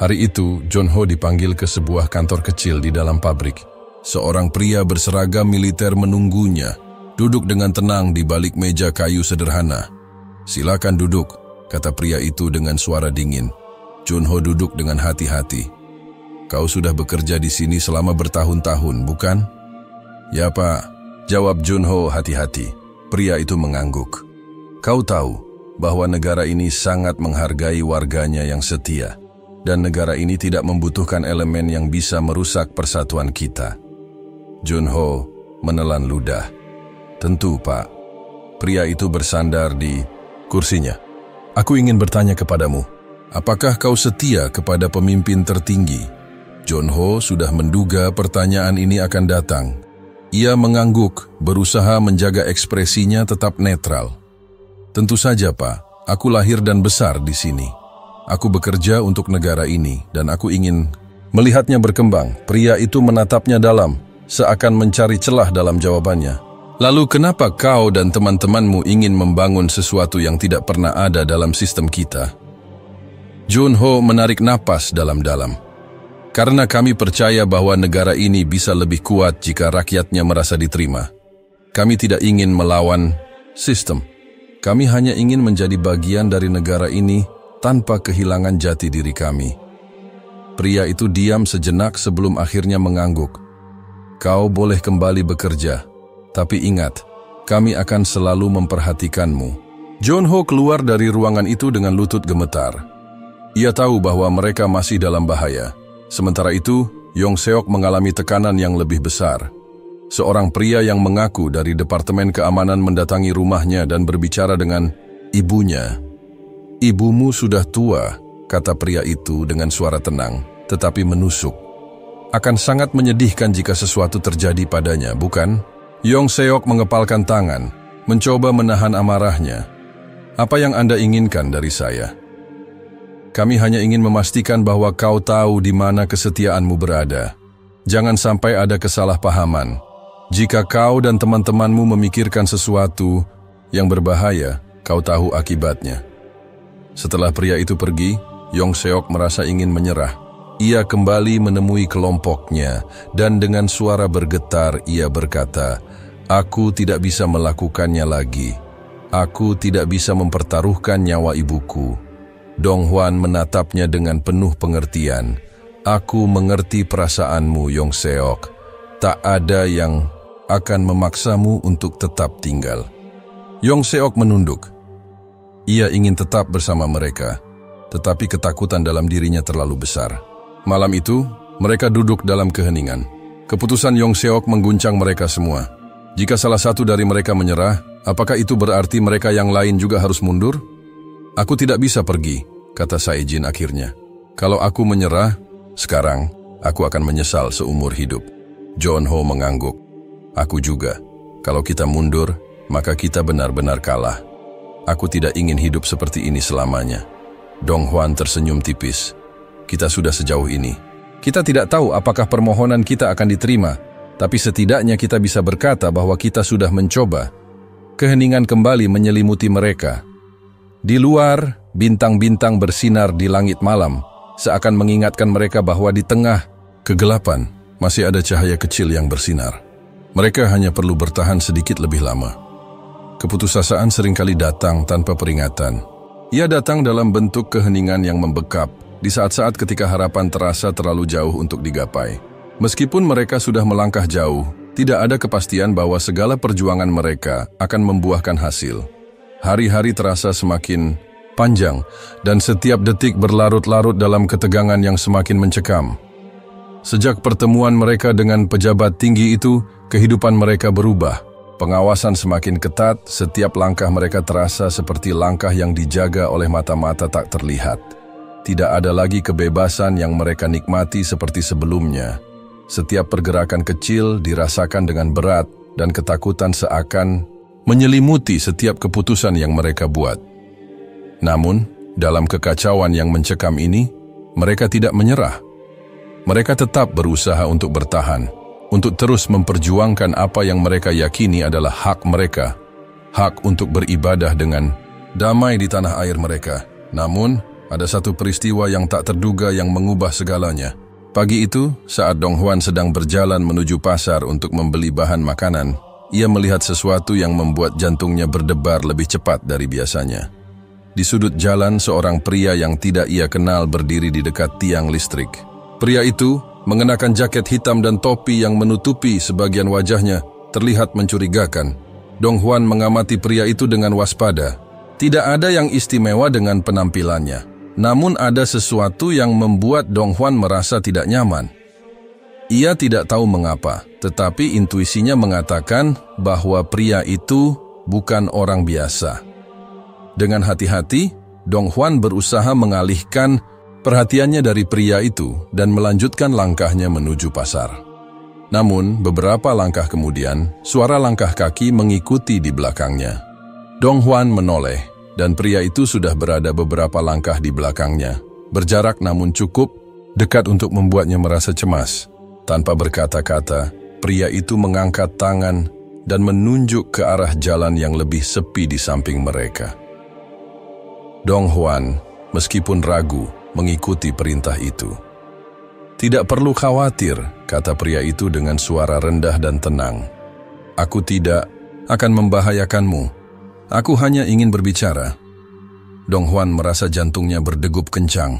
Hari itu, John Ho dipanggil ke sebuah kantor kecil di dalam pabrik. Seorang pria berseragam militer menunggunya, duduk dengan tenang di balik meja kayu sederhana. "Silakan duduk," kata pria itu dengan suara dingin. John Ho duduk dengan hati-hati. "Kau sudah bekerja di sini selama bertahun-tahun, bukan?" "Ya, Pak," jawab John Ho hati-hati. Pria itu mengangguk. "Kau tahu bahwa negara ini sangat menghargai warganya yang setia, dan negara ini tidak membutuhkan elemen yang bisa merusak persatuan kita." John Ho menelan ludah. "Tentu, Pak." Pria itu bersandar di kursinya. "Aku ingin bertanya kepadamu, apakah kau setia kepada pemimpin tertinggi?" John Ho sudah menduga pertanyaan ini akan datang. Ia mengangguk, berusaha menjaga ekspresinya tetap netral. "Tentu saja, Pak. Aku lahir dan besar di sini. Aku bekerja untuk negara ini, dan aku ingin melihatnya berkembang." Pria itu menatapnya dalam, seakan mencari celah dalam jawabannya. "Lalu kenapa kau dan teman-temanmu ingin membangun sesuatu yang tidak pernah ada dalam sistem kita?" John Ho menarik napas dalam-dalam. "Karena kami percaya bahwa negara ini bisa lebih kuat jika rakyatnya merasa diterima. Kami tidak ingin melawan sistem. Kami hanya ingin menjadi bagian dari negara ini tanpa kehilangan jati diri kami." Pria itu diam sejenak sebelum akhirnya mengangguk. "Kau boleh kembali bekerja. Tapi ingat, kami akan selalu memperhatikanmu." John Ho keluar dari ruangan itu dengan lutut gemetar. Ia tahu bahwa mereka masih dalam bahaya. Sementara itu, Yong Seok mengalami tekanan yang lebih besar. Seorang pria yang mengaku dari Departemen Keamanan mendatangi rumahnya dan berbicara dengan ibunya. "Ibumu sudah tua," kata pria itu dengan suara tenang, tetapi menusuk. "Akan sangat menyedihkan jika sesuatu terjadi padanya, bukan?" Yong Seok mengepalkan tangan, mencoba menahan amarahnya. "Apa yang Anda inginkan dari saya?" "Kami hanya ingin memastikan bahwa kau tahu di mana kesetiaanmu berada. Jangan sampai ada kesalahpahaman. Jika kau dan teman-temanmu memikirkan sesuatu yang berbahaya, kau tahu akibatnya." Setelah pria itu pergi, Yong Seok merasa ingin menyerah. Ia kembali menemui kelompoknya, dan dengan suara bergetar ia berkata, "Aku tidak bisa melakukannya lagi. Aku tidak bisa mempertaruhkan nyawa ibuku." Dong Hwan menatapnya dengan penuh pengertian. "Aku mengerti perasaanmu, Yong Seok. Tak ada yang akan memaksamu untuk tetap tinggal." Yong Seok menunduk. Ia ingin tetap bersama mereka, tetapi ketakutan dalam dirinya terlalu besar. Malam itu, mereka duduk dalam keheningan. Keputusan Yong Seok mengguncang mereka semua. Jika salah satu dari mereka menyerah, apakah itu berarti mereka yang lain juga harus mundur? "Aku tidak bisa pergi," kata Saijin akhirnya. "Kalau aku menyerah, sekarang aku akan menyesal seumur hidup." John Ho mengangguk. "Aku juga. Kalau kita mundur, maka kita benar-benar kalah. Aku tidak ingin hidup seperti ini selamanya." Dong Hwan tersenyum tipis. "Kita sudah sejauh ini. Kita tidak tahu apakah permohonan kita akan diterima, tapi setidaknya kita bisa berkata bahwa kita sudah mencoba." Keheningan kembali menyelimuti mereka. Di luar, bintang-bintang bersinar di langit malam, seakan mengingatkan mereka bahwa di tengah kegelapan masih ada cahaya kecil yang bersinar. Mereka hanya perlu bertahan sedikit lebih lama. Keputusasaan seringkali datang tanpa peringatan. Ia datang dalam bentuk keheningan yang membekap, di saat-saat ketika harapan terasa terlalu jauh untuk digapai. Meskipun mereka sudah melangkah jauh, tidak ada kepastian bahwa segala perjuangan mereka akan membuahkan hasil. Hari-hari terasa semakin panjang, dan setiap detik berlarut-larut dalam ketegangan yang semakin mencekam. Sejak pertemuan mereka dengan pejabat tinggi itu, kehidupan mereka berubah. Pengawasan semakin ketat, setiap langkah mereka terasa seperti langkah yang dijaga oleh mata-mata tak terlihat. Tidak ada lagi kebebasan yang mereka nikmati seperti sebelumnya. Setiap pergerakan kecil dirasakan dengan berat, dan ketakutan seakan menyelimuti setiap keputusan yang mereka buat. Namun, dalam kekacauan yang mencekam ini, mereka tidak menyerah. Mereka tetap berusaha untuk bertahan, untuk terus memperjuangkan apa yang mereka yakini adalah hak mereka, hak untuk beribadah dengan damai di tanah air mereka. Namun, ada satu peristiwa yang tak terduga yang mengubah segalanya. Pagi itu, saat Dong Huan sedang berjalan menuju pasar untuk membeli bahan makanan, ia melihat sesuatu yang membuat jantungnya berdebar lebih cepat dari biasanya. Di sudut jalan, seorang pria yang tidak ia kenal berdiri di dekat tiang listrik. Pria itu mengenakan jaket hitam dan topi yang menutupi sebagian wajahnya, terlihat mencurigakan. Dong Huan mengamati pria itu dengan waspada. Tidak ada yang istimewa dengan penampilannya, namun ada sesuatu yang membuat Dong Huan merasa tidak nyaman. Ia tidak tahu mengapa, tetapi intuisinya mengatakan bahwa pria itu bukan orang biasa. Dengan hati-hati, Dong Huan berusaha mengalihkan perhatiannya dari pria itu dan melanjutkan langkahnya menuju pasar. Namun, beberapa langkah kemudian, suara langkah kaki mengikuti di belakangnya. Dong Huan menoleh, dan pria itu sudah berada beberapa langkah di belakangnya. Berjarak namun cukup dekat untuk membuatnya merasa cemas. Tanpa berkata-kata, pria itu mengangkat tangan dan menunjuk ke arah jalan yang lebih sepi di samping mereka. Dong Huan, meskipun ragu, mengikuti perintah itu. Tidak perlu khawatir, kata pria itu dengan suara rendah dan tenang. Aku tidak akan membahayakanmu. Aku hanya ingin berbicara. Dong Huan merasa jantungnya berdegup kencang.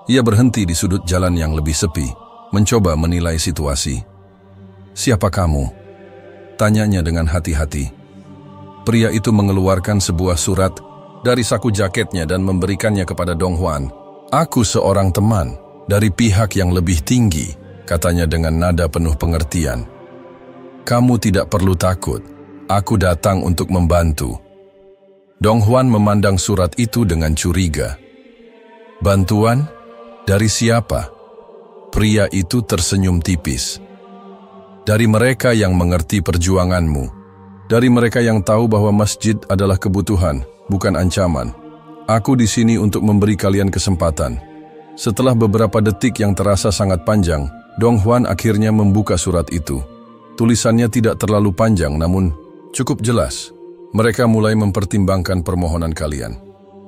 Ia berhenti di sudut jalan yang lebih sepi, mencoba menilai situasi. Siapa kamu? Tanyanya dengan hati-hati. Pria itu mengeluarkan sebuah surat dari saku jaketnya dan memberikannya kepada Dong Huan. Aku seorang teman dari pihak yang lebih tinggi, katanya dengan nada penuh pengertian. Kamu tidak perlu takut, aku datang untuk membantu. Dong Huan memandang surat itu dengan curiga. Bantuan? Dari siapa? Pria itu tersenyum tipis. Dari mereka yang mengerti perjuanganmu. Dari mereka yang tahu bahwa masjid adalah kebutuhan, bukan ancaman. Aku di sini untuk memberi kalian kesempatan. Setelah beberapa detik yang terasa sangat panjang, Dong Huan akhirnya membuka surat itu. Tulisannya tidak terlalu panjang, namun cukup jelas. Mereka mulai mempertimbangkan permohonan kalian.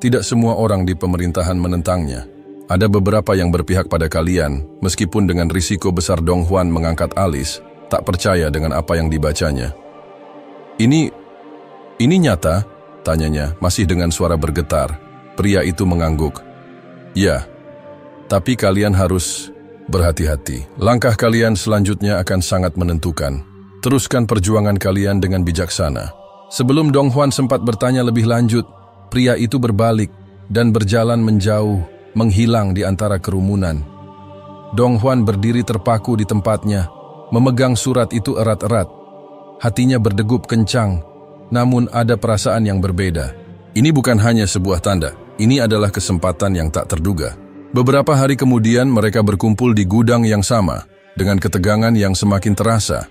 Tidak semua orang di pemerintahan menentangnya. Ada beberapa yang berpihak pada kalian, meskipun dengan risiko besar. Dong Huan mengangkat alis, tak percaya dengan apa yang dibacanya. Ini nyata? Tanyanya, masih dengan suara bergetar. Pria itu mengangguk. Ya, tapi kalian harus berhati-hati. Langkah kalian selanjutnya akan sangat menentukan. Teruskan perjuangan kalian dengan bijaksana. Sebelum Dong Huan sempat bertanya lebih lanjut, pria itu berbalik dan berjalan menjauh, menghilang di antara kerumunan. Dong Huan berdiri terpaku di tempatnya, memegang surat itu erat-erat. Hatinya berdegup kencang, namun ada perasaan yang berbeda. Ini bukan hanya sebuah tanda, ini adalah kesempatan yang tak terduga. Beberapa hari kemudian mereka berkumpul di gudang yang sama, dengan ketegangan yang semakin terasa.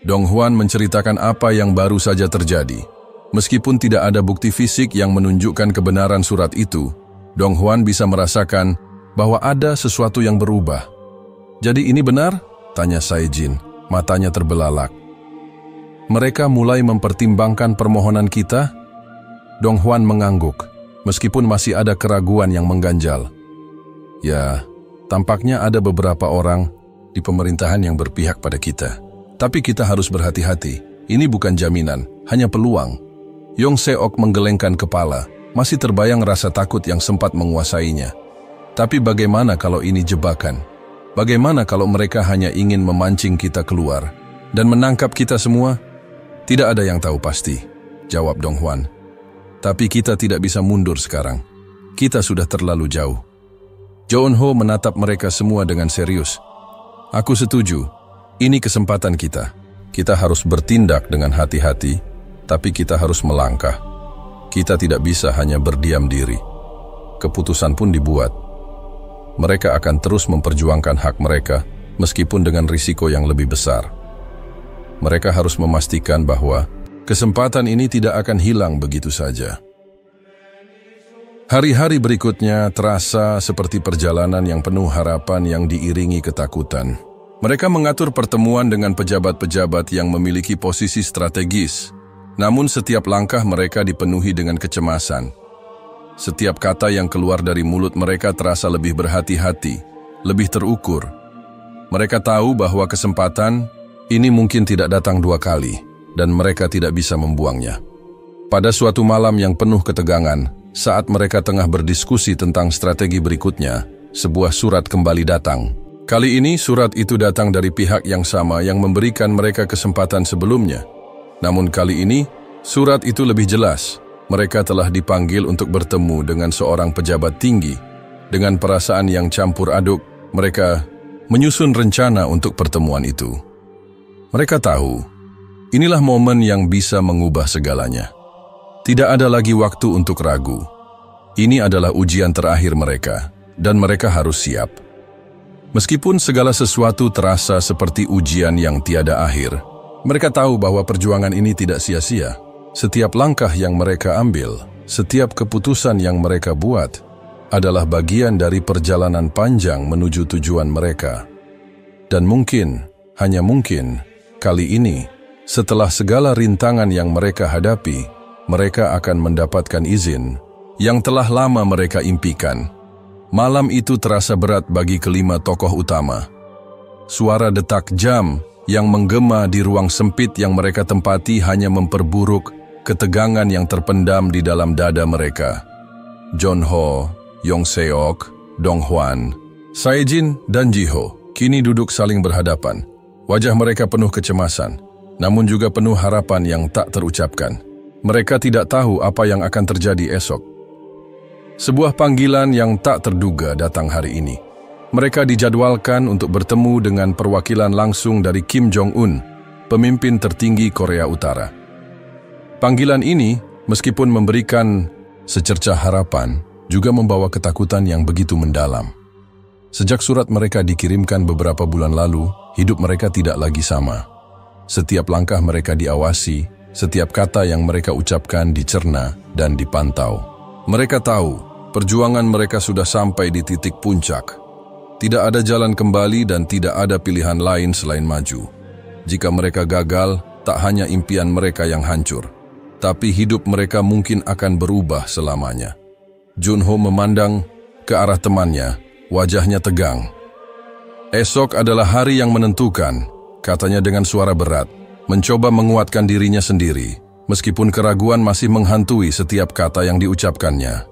Dong Huan menceritakan apa yang baru saja terjadi. Meskipun tidak ada bukti fisik yang menunjukkan kebenaran surat itu, Dong Huan bisa merasakan bahwa ada sesuatu yang berubah. Jadi ini benar? Tanya Saijin, matanya terbelalak. Mereka mulai mempertimbangkan permohonan kita? Dong Huan mengangguk, meskipun masih ada keraguan yang mengganjal. Ya, tampaknya ada beberapa orang di pemerintahan yang berpihak pada kita. Tapi kita harus berhati-hati. Ini bukan jaminan, hanya peluang. Yong Seok menggelengkan kepala, masih terbayang rasa takut yang sempat menguasainya. Tapi bagaimana kalau ini jebakan? Bagaimana kalau mereka hanya ingin memancing kita keluar dan menangkap kita semua? Tidak ada yang tahu pasti, jawab Dong Huan. Tapi kita tidak bisa mundur sekarang. kita sudah terlalu jauh. Jo Eun-ho menatap mereka semua dengan serius. Aku setuju, ini kesempatan kita. Kita harus bertindak dengan hati-hati, tapi kita harus melangkah. Kita tidak bisa hanya berdiam diri. Keputusan pun dibuat. Mereka akan terus memperjuangkan hak mereka, meskipun dengan risiko yang lebih besar. Mereka harus memastikan bahwa kesempatan ini tidak akan hilang begitu saja. Hari-hari berikutnya terasa seperti perjalanan yang penuh harapan yang diiringi ketakutan. Mereka mengatur pertemuan dengan pejabat-pejabat yang memiliki posisi strategis, namun setiap langkah mereka dipenuhi dengan kecemasan. Setiap kata yang keluar dari mulut mereka terasa lebih berhati-hati, lebih terukur. Mereka tahu bahwa kesempatan ini mungkin tidak datang dua kali, dan mereka tidak bisa membuangnya. Pada suatu malam yang penuh ketegangan, saat mereka tengah berdiskusi tentang strategi berikutnya, sebuah surat kembali datang. Kali ini surat itu datang dari pihak yang sama yang memberikan mereka kesempatan sebelumnya. Namun kali ini, surat itu lebih jelas. Mereka telah dipanggil untuk bertemu dengan seorang pejabat tinggi. Dengan perasaan yang campur aduk, mereka menyusun rencana untuk pertemuan itu. Mereka tahu, inilah momen yang bisa mengubah segalanya. Tidak ada lagi waktu untuk ragu. Ini adalah ujian terakhir mereka, dan mereka harus siap. Meskipun segala sesuatu terasa seperti ujian yang tiada akhir, mereka tahu bahwa perjuangan ini tidak sia-sia. Setiap langkah yang mereka ambil, setiap keputusan yang mereka buat, adalah bagian dari perjalanan panjang menuju tujuan mereka. Dan mungkin, hanya mungkin, kali ini, setelah segala rintangan yang mereka hadapi, mereka akan mendapatkan izin yang telah lama mereka impikan. Malam itu terasa berat bagi kelima tokoh utama. Suara detak jam yang menggema di ruang sempit yang mereka tempati hanya memperburuk ketegangan yang terpendam di dalam dada mereka. Jeon-ho, Yong-seok, Dong-hwan, Sae-jin, dan Ji-ho kini duduk saling berhadapan. Wajah mereka penuh kecemasan, namun juga penuh harapan yang tak terucapkan. Mereka tidak tahu apa yang akan terjadi esok. Sebuah panggilan yang tak terduga datang hari ini. Mereka dijadwalkan untuk bertemu dengan perwakilan langsung dari Kim Jong-un, pemimpin tertinggi Korea Utara. Panggilan ini, meskipun memberikan secercah harapan, juga membawa ketakutan yang begitu mendalam. Sejak surat mereka dikirimkan beberapa bulan lalu, hidup mereka tidak lagi sama. Setiap langkah mereka diawasi, setiap kata yang mereka ucapkan dicerna dan dipantau. Mereka tahu, perjuangan mereka sudah sampai di titik puncak. Tidak ada jalan kembali dan tidak ada pilihan lain selain maju. Jika mereka gagal, tak hanya impian mereka yang hancur, tapi hidup mereka mungkin akan berubah selamanya. Jeon-ho memandang ke arah temannya, wajahnya tegang. Esok adalah hari yang menentukan, katanya dengan suara berat, mencoba menguatkan dirinya sendiri, meskipun keraguan masih menghantui setiap kata yang diucapkannya.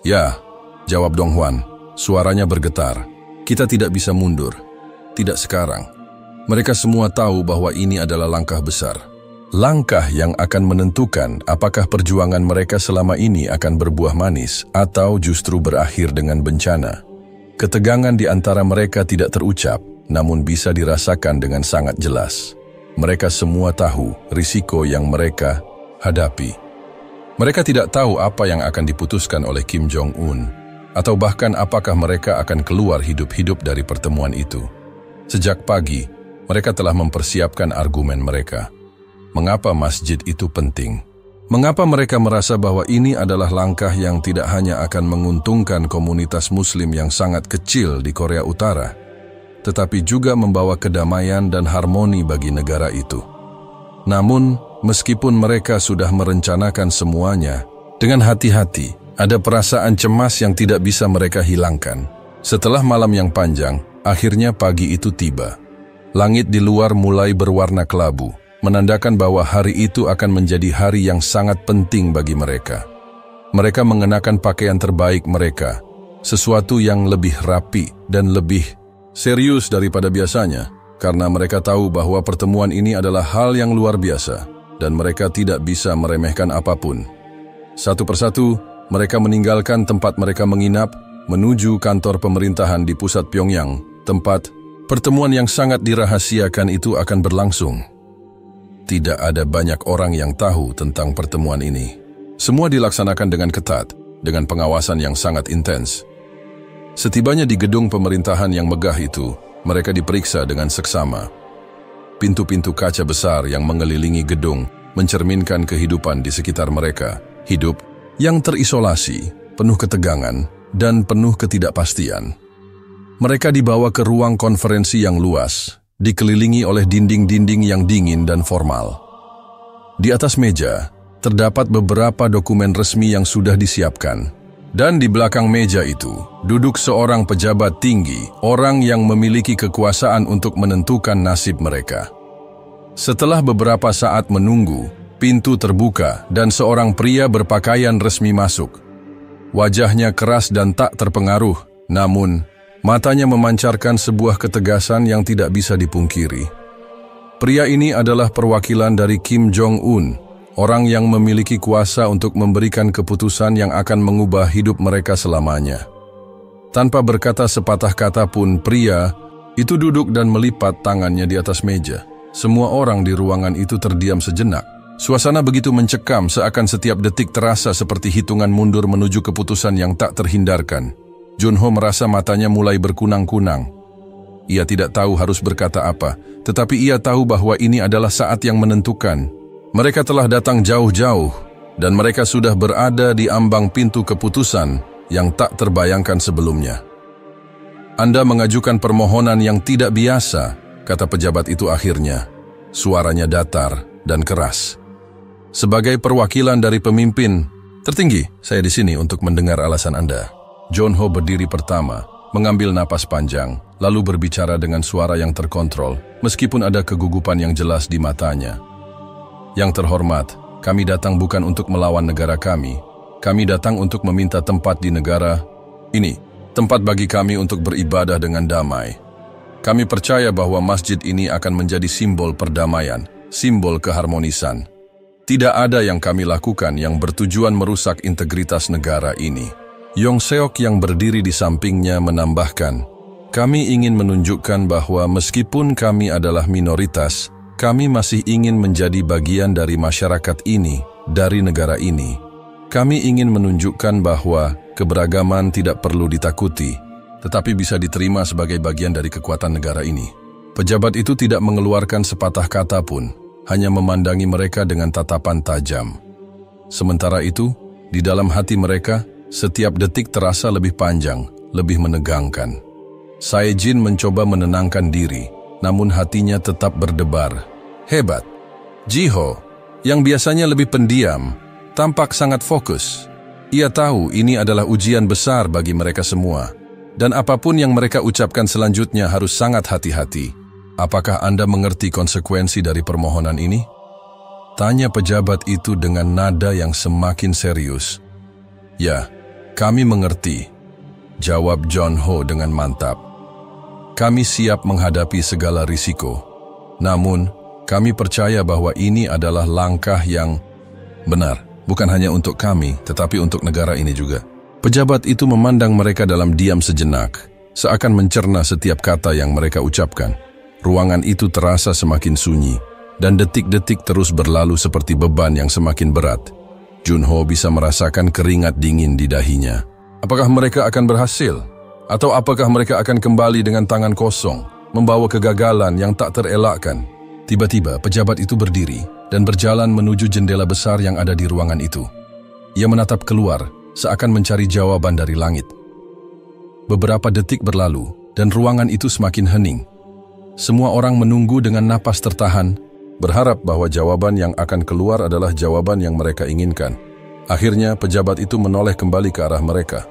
Ya, jawab Dong-hwan, suaranya bergetar. Kita tidak bisa mundur. Tidak sekarang. Mereka semua tahu bahwa ini adalah langkah besar. Langkah yang akan menentukan apakah perjuangan mereka selama ini akan berbuah manis atau justru berakhir dengan bencana. Ketegangan di antara mereka tidak terucap, namun bisa dirasakan dengan sangat jelas. Mereka semua tahu risiko yang mereka hadapi. Mereka tidak tahu apa yang akan diputuskan oleh Kim Jong-un, atau bahkan apakah mereka akan keluar hidup-hidup dari pertemuan itu. Sejak pagi, mereka telah mempersiapkan argumen mereka. Mengapa masjid itu penting? Mengapa mereka merasa bahwa ini adalah langkah yang tidak hanya akan menguntungkan komunitas Muslim yang sangat kecil di Korea Utara, tetapi juga membawa kedamaian dan harmoni bagi negara itu. Namun, meskipun mereka sudah merencanakan semuanya, dengan hati-hati, ada perasaan cemas yang tidak bisa mereka hilangkan. Setelah malam yang panjang, akhirnya pagi itu tiba. Langit di luar mulai berwarna kelabu, menandakan bahwa hari itu akan menjadi hari yang sangat penting bagi mereka. Mereka mengenakan pakaian terbaik mereka, sesuatu yang lebih rapi dan lebih serius daripada biasanya, karena mereka tahu bahwa pertemuan ini adalah hal yang luar biasa, dan mereka tidak bisa meremehkan apapun. Satu persatu, Mereka meninggalkan tempat mereka menginap, menuju kantor pemerintahan di pusat Pyongyang, tempat pertemuan yang sangat dirahasiakan itu akan berlangsung. Tidak ada banyak orang yang tahu tentang pertemuan ini. Semua dilaksanakan dengan ketat, dengan pengawasan yang sangat intens. Setibanya di gedung pemerintahan yang megah itu, mereka diperiksa dengan seksama. Pintu-pintu kaca besar yang mengelilingi gedung mencerminkan kehidupan di sekitar mereka, hidup yang terisolasi, penuh ketegangan, dan penuh ketidakpastian. Mereka dibawa ke ruang konferensi yang luas, dikelilingi oleh dinding-dinding yang dingin dan formal. Di atas meja, terdapat beberapa dokumen resmi yang sudah disiapkan. Dan di belakang meja itu, duduk seorang pejabat tinggi, orang yang memiliki kekuasaan untuk menentukan nasib mereka. Setelah beberapa saat menunggu, pintu terbuka dan seorang pria berpakaian resmi masuk. Wajahnya keras dan tak terpengaruh, namun matanya memancarkan sebuah ketegasan yang tidak bisa dipungkiri. Pria ini adalah perwakilan dari Kim Jong-un, orang yang memiliki kuasa untuk memberikan keputusan yang akan mengubah hidup mereka selamanya. Tanpa berkata sepatah kata pun, pria itu duduk dan melipat tangannya di atas meja. Semua orang di ruangan itu terdiam sejenak. Suasana begitu mencekam, seakan setiap detik terasa seperti hitungan mundur menuju keputusan yang tak terhindarkan. Junho merasa matanya mulai berkunang-kunang. Ia tidak tahu harus berkata apa, tetapi ia tahu bahwa ini adalah saat yang menentukan. Mereka telah datang jauh-jauh, dan mereka sudah berada di ambang pintu keputusan yang tak terbayangkan sebelumnya. Anda mengajukan permohonan yang tidak biasa, kata pejabat itu akhirnya. Suaranya datar dan keras. Sebagai perwakilan dari pemimpin tertinggi, saya di sini untuk mendengar alasan Anda. Junho berdiri pertama, mengambil napas panjang, lalu berbicara dengan suara yang terkontrol, meskipun ada kegugupan yang jelas di matanya. Yang terhormat, kami datang bukan untuk melawan negara kami. Kami datang untuk meminta tempat di negara ini, tempat bagi kami untuk beribadah dengan damai. Kami percaya bahwa masjid ini akan menjadi simbol perdamaian, simbol keharmonisan. Tidak ada yang kami lakukan yang bertujuan merusak integritas negara ini. Yong Seok yang berdiri di sampingnya menambahkan, kami ingin menunjukkan bahwa meskipun kami adalah minoritas, kami masih ingin menjadi bagian dari masyarakat ini, dari negara ini. Kami ingin menunjukkan bahwa keberagaman tidak perlu ditakuti, tetapi bisa diterima sebagai bagian dari kekuatan negara ini. Pejabat itu tidak mengeluarkan sepatah kata pun, hanya memandangi mereka dengan tatapan tajam. Sementara itu, di dalam hati mereka, setiap detik terasa lebih panjang, lebih menegangkan. Sae-jin mencoba menenangkan diri, namun hatinya tetap berdebar. Hebat. Ji-ho, yang biasanya lebih pendiam, tampak sangat fokus. Ia tahu ini adalah ujian besar bagi mereka semua, dan apapun yang mereka ucapkan selanjutnya harus sangat hati-hati. Apakah Anda mengerti konsekuensi dari permohonan ini? Tanya pejabat itu dengan nada yang semakin serius. Ya, kami mengerti, jawab Junho dengan mantap. Kami siap menghadapi segala risiko. Namun, kami percaya bahwa ini adalah langkah yang benar, bukan hanya untuk kami, tetapi untuk negara ini juga. Pejabat itu memandang mereka dalam diam sejenak, seakan mencerna setiap kata yang mereka ucapkan. Ruangan itu terasa semakin sunyi, dan detik-detik terus berlalu seperti beban yang semakin berat. Junho bisa merasakan keringat dingin di dahinya. Apakah mereka akan berhasil? Atau apakah mereka akan kembali dengan tangan kosong, membawa kegagalan yang tak terelakkan? Tiba-tiba pejabat itu berdiri dan berjalan menuju jendela besar yang ada di ruangan itu. Ia menatap keluar, seakan mencari jawaban dari langit. Beberapa detik berlalu, dan ruangan itu semakin hening. Semua orang menunggu dengan napas tertahan, berharap bahwa jawaban yang akan keluar adalah jawaban yang mereka inginkan. Akhirnya, pejabat itu menoleh kembali ke arah mereka.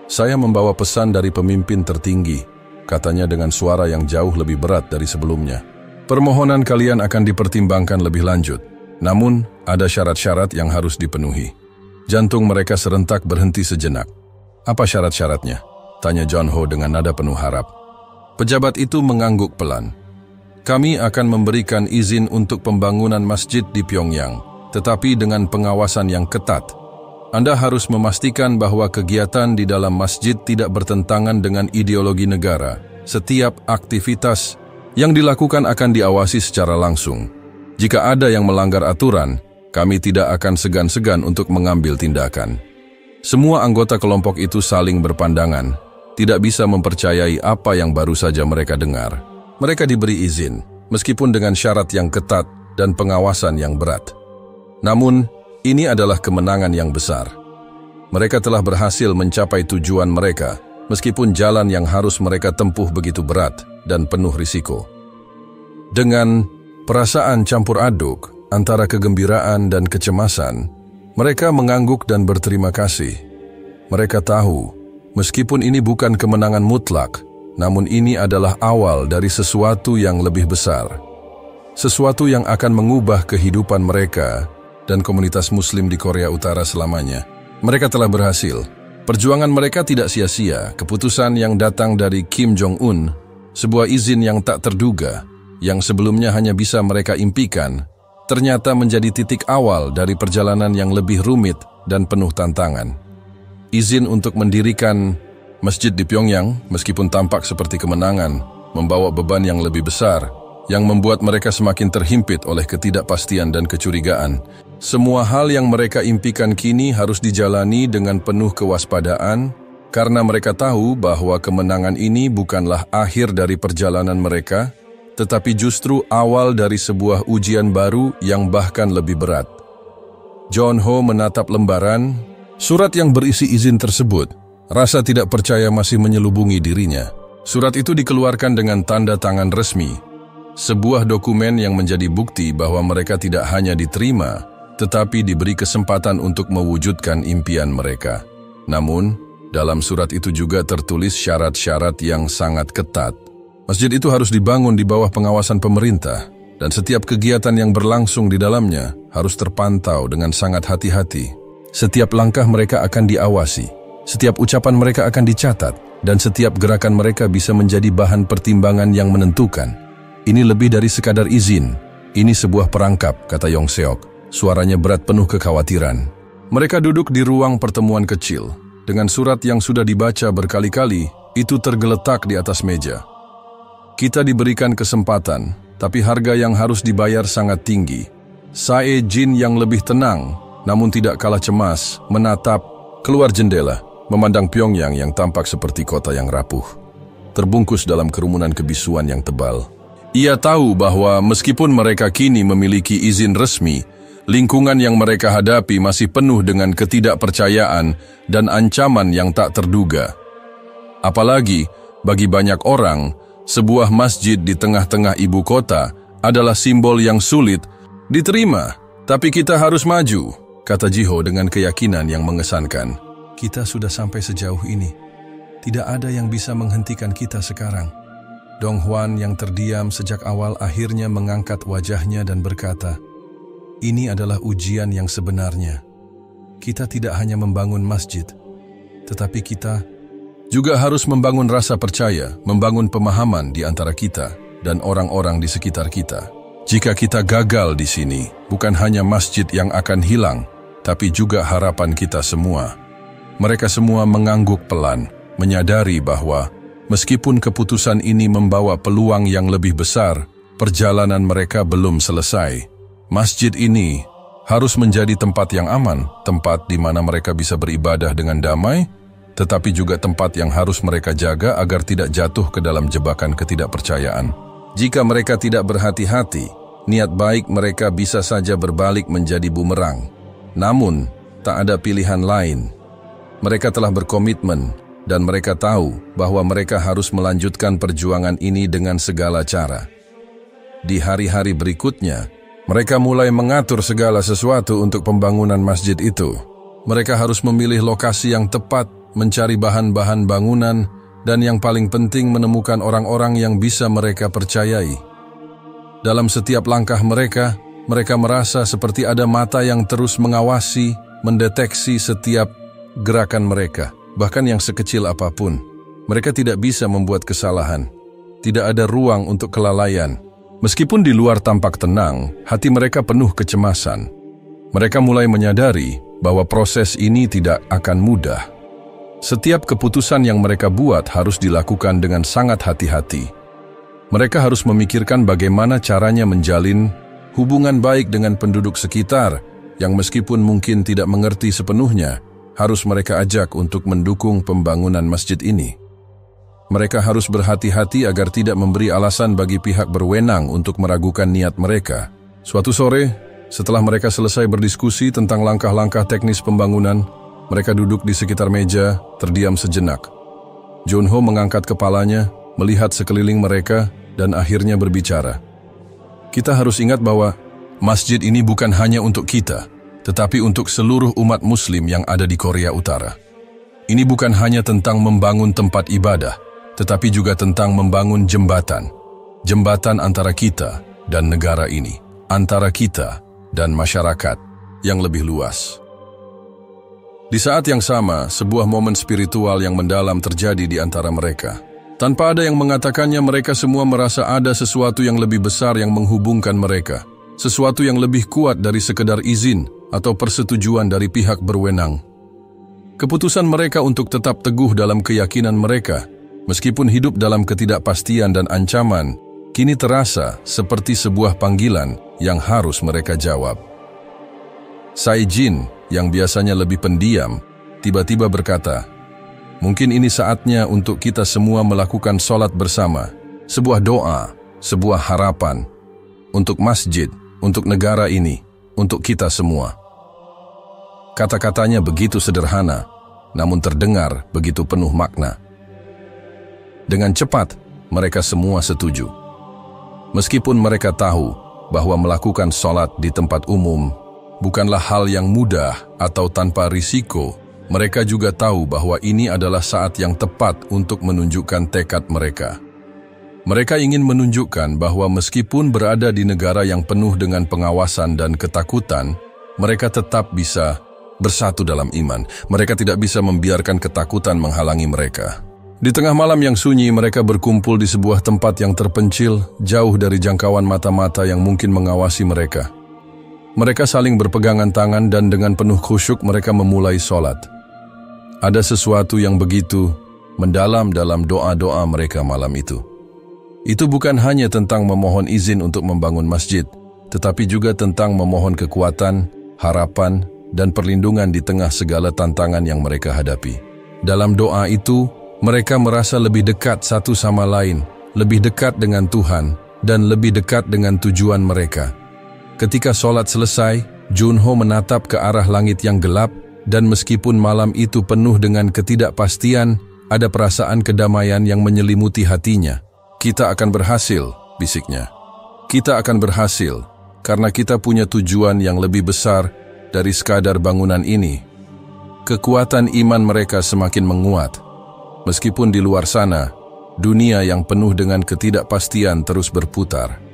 Saya membawa pesan dari pemimpin tertinggi, katanya dengan suara yang jauh lebih berat dari sebelumnya. Permohonan kalian akan dipertimbangkan lebih lanjut, namun ada syarat-syarat yang harus dipenuhi. Jantung mereka serentak berhenti sejenak. Apa syarat-syaratnya? Tanya Junho dengan nada penuh harap. Pejabat itu mengangguk pelan. Kami akan memberikan izin untuk pembangunan masjid di Pyongyang, tetapi dengan pengawasan yang ketat. Anda harus memastikan bahwa kegiatan di dalam masjid tidak bertentangan dengan ideologi negara. Setiap aktivitas yang dilakukan akan diawasi secara langsung. Jika ada yang melanggar aturan, kami tidak akan segan-segan untuk mengambil tindakan. Semua anggota kelompok itu saling berpandangan, tidak bisa mempercayai apa yang baru saja mereka dengar. Mereka diberi izin, meskipun dengan syarat yang ketat dan pengawasan yang berat. Namun, ini adalah kemenangan yang besar. Mereka telah berhasil mencapai tujuan mereka, meskipun jalan yang harus mereka tempuh begitu berat dan penuh risiko. Dengan perasaan campur aduk antara kegembiraan dan kecemasan, mereka mengangguk dan berterima kasih. Mereka tahu, meskipun ini bukan kemenangan mutlak, namun ini adalah awal dari sesuatu yang lebih besar. Sesuatu yang akan mengubah kehidupan mereka dan komunitas Muslim di Korea Utara selamanya. Mereka telah berhasil. Perjuangan mereka tidak sia-sia. Keputusan yang datang dari Kim Jong-un, sebuah izin yang tak terduga, yang sebelumnya hanya bisa mereka impikan, ternyata menjadi titik awal dari perjalanan yang lebih rumit dan penuh tantangan. Izin untuk mendirikan masjid di Pyongyang, meskipun tampak seperti kemenangan, membawa beban yang lebih besar, yang membuat mereka semakin terhimpit oleh ketidakpastian dan kecurigaan. Semua hal yang mereka impikan kini harus dijalani dengan penuh kewaspadaan, karena mereka tahu bahwa kemenangan ini bukanlah akhir dari perjalanan mereka, tetapi justru awal dari sebuah ujian baru yang bahkan lebih berat. John Ho menatap lembaran surat yang berisi izin tersebut. Rasa tidak percaya masih menyelubungi dirinya. Surat itu dikeluarkan dengan tanda tangan resmi, sebuah dokumen yang menjadi bukti bahwa mereka tidak hanya diterima, tetapi diberi kesempatan untuk mewujudkan impian mereka. Namun, dalam surat itu juga tertulis syarat-syarat yang sangat ketat. Masjid itu harus dibangun di bawah pengawasan pemerintah, dan setiap kegiatan yang berlangsung di dalamnya harus terpantau dengan sangat hati-hati. Setiap langkah mereka akan diawasi, setiap ucapan mereka akan dicatat, dan setiap gerakan mereka bisa menjadi bahan pertimbangan yang menentukan. Ini lebih dari sekadar izin. Ini sebuah perangkap, kata Yong Seok. Suaranya berat penuh kekhawatiran. Mereka duduk di ruang pertemuan kecil. Dengan surat yang sudah dibaca berkali-kali, itu tergeletak di atas meja. Kita diberikan kesempatan, tapi harga yang harus dibayar sangat tinggi. Sae Jin yang lebih tenang, namun tidak kalah cemas, menatap keluar jendela, memandang Pyongyang yang tampak seperti kota yang rapuh, terbungkus dalam kerumunan kebisuan yang tebal. Ia tahu bahwa meskipun mereka kini memiliki izin resmi, lingkungan yang mereka hadapi masih penuh dengan ketidakpercayaan dan ancaman yang tak terduga. Apalagi, bagi banyak orang, sebuah masjid di tengah-tengah ibu kota adalah simbol yang sulit diterima. Tapi kita harus maju, kata Jiho dengan keyakinan yang mengesankan. Kita sudah sampai sejauh ini. Tidak ada yang bisa menghentikan kita sekarang. Dong Hwan yang terdiam sejak awal akhirnya mengangkat wajahnya dan berkata, ini adalah ujian yang sebenarnya. Kita tidak hanya membangun masjid, tetapi kita juga harus membangun rasa percaya, membangun pemahaman di antara kita dan orang-orang di sekitar kita. Jika kita gagal di sini, bukan hanya masjid yang akan hilang, tapi juga harapan kita semua. Mereka semua mengangguk pelan, menyadari bahwa meskipun keputusan ini membawa peluang yang lebih besar, perjalanan mereka belum selesai. Masjid ini harus menjadi tempat yang aman, tempat di mana mereka bisa beribadah dengan damai, tetapi juga tempat yang harus mereka jaga agar tidak jatuh ke dalam jebakan ketidakpercayaan. Jika mereka tidak berhati-hati, niat baik mereka bisa saja berbalik menjadi bumerang. Namun, tak ada pilihan lain. Mereka telah berkomitmen, dan mereka tahu bahwa mereka harus melanjutkan perjuangan ini dengan segala cara. Di hari-hari berikutnya, mereka mulai mengatur segala sesuatu untuk pembangunan masjid itu. Mereka harus memilih lokasi yang tepat, mencari bahan-bahan bangunan, dan yang paling penting menemukan orang-orang yang bisa mereka percayai. Dalam setiap langkah mereka merasa seperti ada mata yang terus mengawasi, mendeteksi setiap gerakan mereka. Bahkan yang sekecil apapun, mereka tidak bisa membuat kesalahan. Tidak ada ruang untuk kelalaian. Meskipun di luar tampak tenang, hati mereka penuh kecemasan. Mereka mulai menyadari bahwa proses ini tidak akan mudah. Setiap keputusan yang mereka buat harus dilakukan dengan sangat hati-hati. Mereka harus memikirkan bagaimana caranya menjalin hubungan baik dengan penduduk sekitar yang meskipun mungkin tidak mengerti sepenuhnya, harus mereka ajak untuk mendukung pembangunan masjid ini. Mereka harus berhati-hati agar tidak memberi alasan bagi pihak berwenang untuk meragukan niat mereka. Suatu sore, setelah mereka selesai berdiskusi tentang langkah-langkah teknis pembangunan, mereka duduk di sekitar meja, terdiam sejenak. Junho mengangkat kepalanya, melihat sekeliling mereka, dan akhirnya berbicara. Kita harus ingat bahwa masjid ini bukan hanya untuk kita, tetapi untuk seluruh umat Muslim yang ada di Korea Utara. Ini bukan hanya tentang membangun tempat ibadah, tetapi juga tentang membangun jembatan. Jembatan antara kita dan negara ini, antara kita dan masyarakat yang lebih luas. Di saat yang sama, sebuah momen spiritual yang mendalam terjadi di antara mereka. Tanpa ada yang mengatakannya, mereka semua merasa ada sesuatu yang lebih besar yang menghubungkan mereka. Sesuatu yang lebih kuat dari sekedar izin atau persetujuan dari pihak berwenang. Keputusan mereka untuk tetap teguh dalam keyakinan mereka, meskipun hidup dalam ketidakpastian dan ancaman, kini terasa seperti sebuah panggilan yang harus mereka jawab. Sae-jin, yang biasanya lebih pendiam, tiba-tiba berkata, "Mungkin ini saatnya untuk kita semua melakukan sholat bersama, sebuah doa, sebuah harapan, untuk masjid, untuk negara ini, untuk kita semua." Kata-katanya begitu sederhana, namun terdengar begitu penuh makna. Dengan cepat, mereka semua setuju. Meskipun mereka tahu bahwa melakukan sholat di tempat umum bukanlah hal yang mudah atau tanpa risiko, mereka juga tahu bahwa ini adalah saat yang tepat untuk menunjukkan tekad mereka. Mereka ingin menunjukkan bahwa meskipun berada di negara yang penuh dengan pengawasan dan ketakutan, mereka tetap bisa bersatu dalam iman. Mereka tidak bisa membiarkan ketakutan menghalangi mereka. Di tengah malam yang sunyi, mereka berkumpul di sebuah tempat yang terpencil, jauh dari jangkauan mata-mata yang mungkin mengawasi mereka. Mereka saling berpegangan tangan dan dengan penuh khusyuk mereka memulai sholat. Ada sesuatu yang begitu mendalam dalam doa-doa mereka malam itu. Itu bukan hanya tentang memohon izin untuk membangun masjid, tetapi juga tentang memohon kekuatan, harapan, dan perlindungan di tengah segala tantangan yang mereka hadapi. Dalam doa itu, mereka merasa lebih dekat satu sama lain, lebih dekat dengan Tuhan, dan lebih dekat dengan tujuan mereka. Ketika sholat selesai, Junho menatap ke arah langit yang gelap, dan meskipun malam itu penuh dengan ketidakpastian, ada perasaan kedamaian yang menyelimuti hatinya. Kita akan berhasil, bisiknya. Kita akan berhasil, karena kita punya tujuan yang lebih besar dari sekadar bangunan ini. Kekuatan iman mereka semakin menguat. Meskipun di luar sana, dunia yang penuh dengan ketidakpastian terus berputar.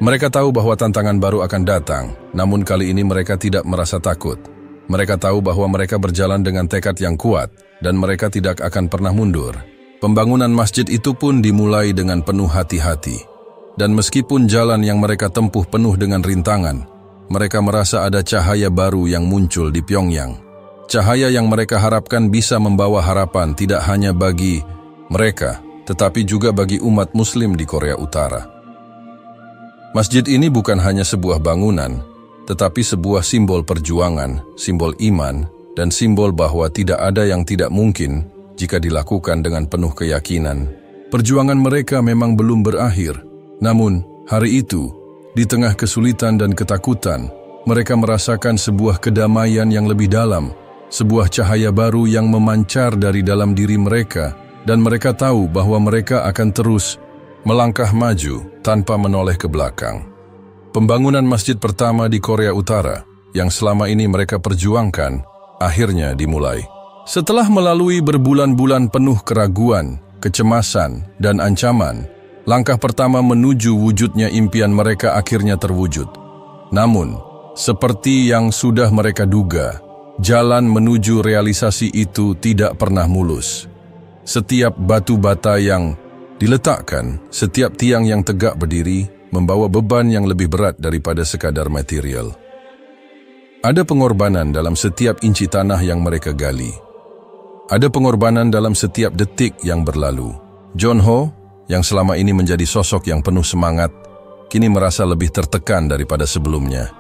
Mereka tahu bahwa tantangan baru akan datang, namun kali ini mereka tidak merasa takut. Mereka tahu bahwa mereka berjalan dengan tekad yang kuat, dan mereka tidak akan pernah mundur. Pembangunan masjid itu pun dimulai dengan penuh hati-hati. Dan meskipun jalan yang mereka tempuh penuh dengan rintangan, mereka merasa ada cahaya baru yang muncul di Pyongyang. Cahaya yang mereka harapkan bisa membawa harapan tidak hanya bagi mereka, tetapi juga bagi umat Muslim di Korea Utara. Masjid ini bukan hanya sebuah bangunan, tetapi sebuah simbol perjuangan, simbol iman, dan simbol bahwa tidak ada yang tidak mungkin jika dilakukan dengan penuh keyakinan. Perjuangan mereka memang belum berakhir, namun hari itu, di tengah kesulitan dan ketakutan, mereka merasakan sebuah kedamaian yang lebih dalam, sebuah cahaya baru yang memancar dari dalam diri mereka, dan mereka tahu bahwa mereka akan terus melangkah maju tanpa menoleh ke belakang. Pembangunan masjid pertama di Korea Utara yang selama ini mereka perjuangkan akhirnya dimulai. Setelah melalui berbulan-bulan penuh keraguan, kecemasan, dan ancaman, langkah pertama menuju wujudnya impian mereka akhirnya terwujud. Namun, seperti yang sudah mereka duga, jalan menuju realisasi itu tidak pernah mulus. Setiap batu bata yang diletakkan, setiap tiang yang tegak berdiri, membawa beban yang lebih berat daripada sekadar material. Ada pengorbanan dalam setiap inci tanah yang mereka gali. Ada pengorbanan dalam setiap detik yang berlalu. John Ho, yang selama ini menjadi sosok yang penuh semangat, kini merasa lebih tertekan daripada sebelumnya.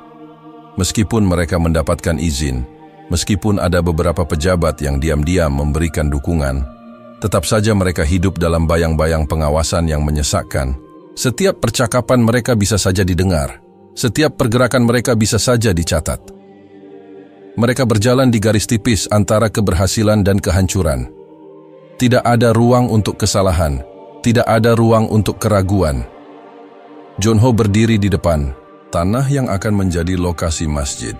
Meskipun mereka mendapatkan izin, meskipun ada beberapa pejabat yang diam-diam memberikan dukungan, tetap saja mereka hidup dalam bayang-bayang pengawasan yang menyesakkan. Setiap percakapan mereka bisa saja didengar. Setiap pergerakan mereka bisa saja dicatat. Mereka berjalan di garis tipis antara keberhasilan dan kehancuran. Tidak ada ruang untuk kesalahan, tidak ada ruang untuk keraguan. John Ho berdiri di depan tanah yang akan menjadi lokasi masjid.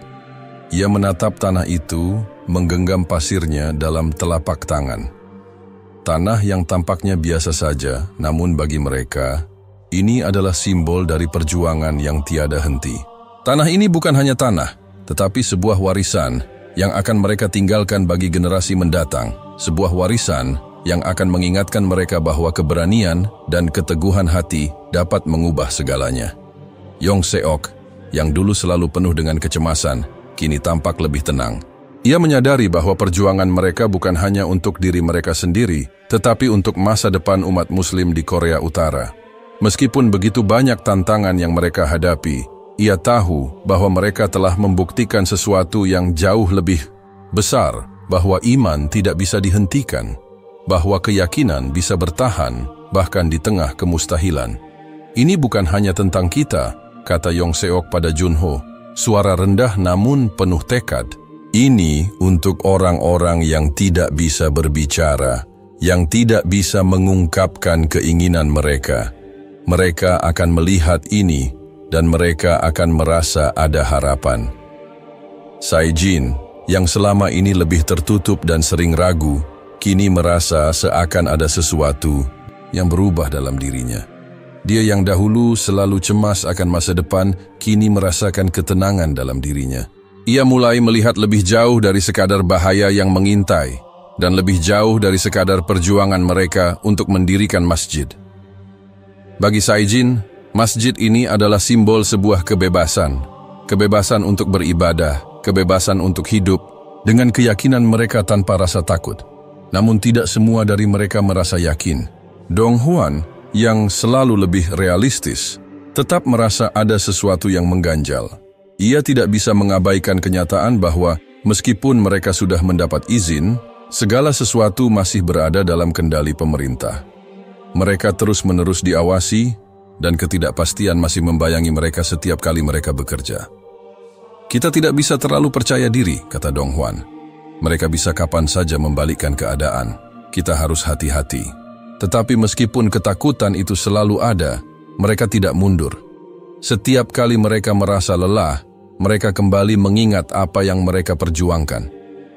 Ia menatap tanah itu, menggenggam pasirnya dalam telapak tangan. Tanah yang tampaknya biasa saja, namun bagi mereka, ini adalah simbol dari perjuangan yang tiada henti. Tanah ini bukan hanya tanah, tetapi sebuah warisan yang akan mereka tinggalkan bagi generasi mendatang. Sebuah warisan yang akan mengingatkan mereka bahwa keberanian dan keteguhan hati dapat mengubah segalanya. Yong Seok, yang dulu selalu penuh dengan kecemasan, kini tampak lebih tenang. Ia menyadari bahwa perjuangan mereka bukan hanya untuk diri mereka sendiri, tetapi untuk masa depan umat Muslim di Korea Utara. Meskipun begitu banyak tantangan yang mereka hadapi, ia tahu bahwa mereka telah membuktikan sesuatu yang jauh lebih besar, bahwa iman tidak bisa dihentikan, bahwa keyakinan bisa bertahan bahkan di tengah kemustahilan. Ini bukan hanya tentang kita, kata Yong Seok pada John Ho, suara rendah namun penuh tekad. Ini untuk orang-orang yang tidak bisa berbicara, yang tidak bisa mengungkapkan keinginan mereka. Mereka akan melihat ini dan mereka akan merasa ada harapan. Sae-jin, yang selama ini lebih tertutup dan sering ragu, kini merasa seakan ada sesuatu yang berubah dalam dirinya. Dia yang dahulu selalu cemas akan masa depan, kini merasakan ketenangan dalam dirinya. Ia mulai melihat lebih jauh dari sekadar bahaya yang mengintai, dan lebih jauh dari sekadar perjuangan mereka untuk mendirikan masjid. Bagi Sae-jin, masjid ini adalah simbol sebuah kebebasan. Kebebasan untuk beribadah, kebebasan untuk hidup, dengan keyakinan mereka tanpa rasa takut. Namun tidak semua dari mereka merasa yakin. Dong Hwan, yang selalu lebih realistis, tetap merasa ada sesuatu yang mengganjal. Ia tidak bisa mengabaikan kenyataan bahwa meskipun mereka sudah mendapat izin, segala sesuatu masih berada dalam kendali pemerintah. Mereka terus-menerus diawasi, dan ketidakpastian masih membayangi mereka setiap kali mereka bekerja. Kita tidak bisa terlalu percaya diri, kata Dong Hwan. Mereka bisa kapan saja membalikkan keadaan. Kita harus hati-hati. Tetapi meskipun ketakutan itu selalu ada, mereka tidak mundur. Setiap kali mereka merasa lelah, mereka kembali mengingat apa yang mereka perjuangkan.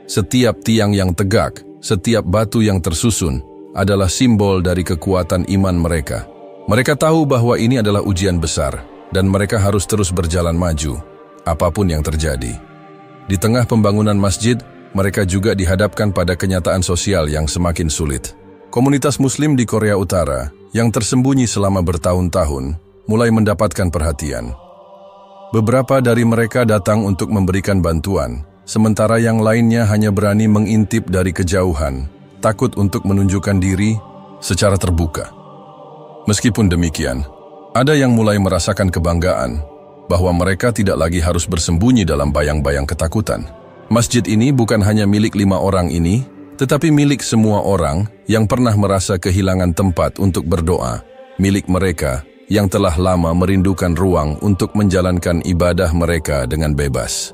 Setiap tiang yang tegak, setiap batu yang tersusun, adalah simbol dari kekuatan iman mereka. Mereka tahu bahwa ini adalah ujian besar, dan mereka harus terus berjalan maju, apapun yang terjadi. Di tengah pembangunan masjid, mereka juga dihadapkan pada kenyataan sosial yang semakin sulit. Komunitas Muslim di Korea Utara, yang tersembunyi selama bertahun-tahun, mulai mendapatkan perhatian. Beberapa dari mereka datang untuk memberikan bantuan, sementara yang lainnya hanya berani mengintip dari kejauhan, takut untuk menunjukkan diri secara terbuka. Meskipun demikian, ada yang mulai merasakan kebanggaan bahwa mereka tidak lagi harus bersembunyi dalam bayang-bayang ketakutan. Masjid ini bukan hanya milik 5 orang ini, tetapi milik semua orang yang pernah merasa kehilangan tempat untuk berdoa, milik mereka yang telah lama merindukan ruang untuk menjalankan ibadah mereka dengan bebas.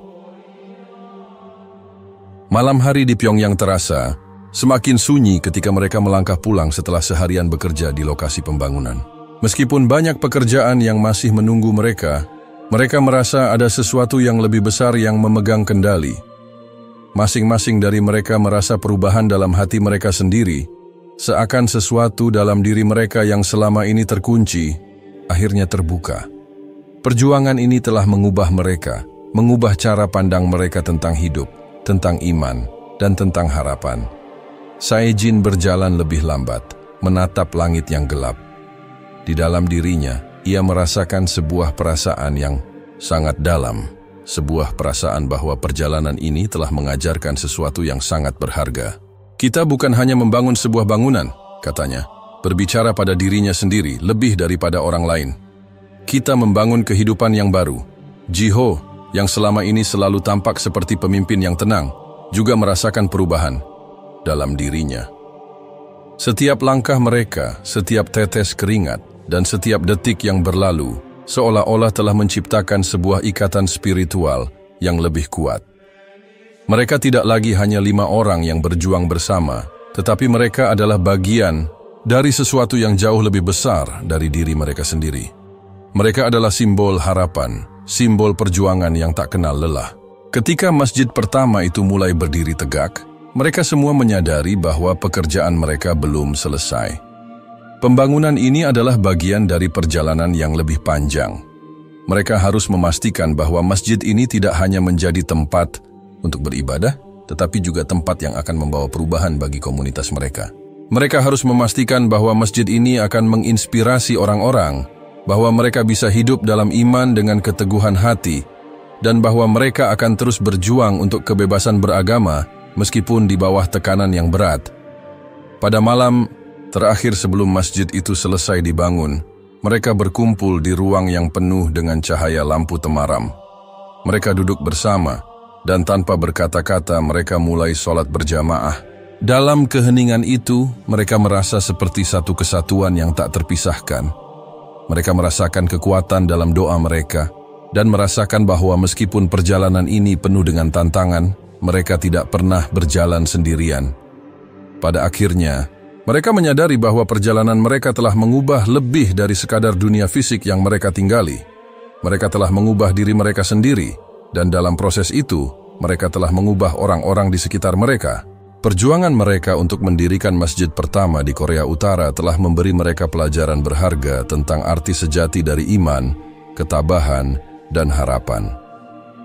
Malam hari di Pyongyang terasa semakin sunyi ketika mereka melangkah pulang setelah seharian bekerja di lokasi pembangunan. Meskipun banyak pekerjaan yang masih menunggu mereka, mereka merasa ada sesuatu yang lebih besar yang memegang kendali. Masing-masing dari mereka merasa perubahan dalam hati mereka sendiri, seakan sesuatu dalam diri mereka yang selama ini terkunci, akhirnya terbuka. Perjuangan ini telah mengubah mereka, mengubah cara pandang mereka tentang hidup, tentang iman, dan tentang harapan. Sae-jin berjalan lebih lambat, menatap langit yang gelap. Di dalam dirinya, ia merasakan sebuah perasaan yang sangat dalam. sebuah perasaan bahwa perjalanan ini telah mengajarkan sesuatu yang sangat berharga. Kita bukan hanya membangun sebuah bangunan, katanya, berbicara pada dirinya sendiri lebih daripada orang lain. Kita membangun kehidupan yang baru. Ji-ho, yang selama ini selalu tampak seperti pemimpin yang tenang, juga merasakan perubahan dalam dirinya. Setiap langkah mereka, setiap tetes keringat, dan setiap detik yang berlalu, seolah-olah telah menciptakan sebuah ikatan spiritual yang lebih kuat. Mereka tidak lagi hanya 5 orang yang berjuang bersama, tetapi mereka adalah bagian dari sesuatu yang jauh lebih besar dari diri mereka sendiri. Mereka adalah simbol harapan, simbol perjuangan yang tak kenal lelah. Ketika masjid pertama itu mulai berdiri tegak, mereka semua menyadari bahwa pekerjaan mereka belum selesai. Pembangunan ini adalah bagian dari perjalanan yang lebih panjang. Mereka harus memastikan bahwa masjid ini tidak hanya menjadi tempat untuk beribadah, tetapi juga tempat yang akan membawa perubahan bagi komunitas mereka. Mereka harus memastikan bahwa masjid ini akan menginspirasi orang-orang, bahwa mereka bisa hidup dalam iman dengan keteguhan hati, dan bahwa mereka akan terus berjuang untuk kebebasan beragama meskipun di bawah tekanan yang berat. Pada malam terakhir sebelum masjid itu selesai dibangun, mereka berkumpul di ruang yang penuh dengan cahaya lampu temaram. Mereka duduk bersama, dan tanpa berkata-kata mereka mulai sholat berjamaah. Dalam keheningan itu, mereka merasa seperti satu kesatuan yang tak terpisahkan. Mereka merasakan kekuatan dalam doa mereka, dan merasakan bahwa meskipun perjalanan ini penuh dengan tantangan, mereka tidak pernah berjalan sendirian. Pada akhirnya, mereka menyadari bahwa perjalanan mereka telah mengubah lebih dari sekadar dunia fisik yang mereka tinggali. Mereka telah mengubah diri mereka sendiri, dan dalam proses itu, mereka telah mengubah orang-orang di sekitar mereka. Perjuangan mereka untuk mendirikan masjid pertama di Korea Utara telah memberi mereka pelajaran berharga tentang arti sejati dari iman, ketabahan, dan harapan.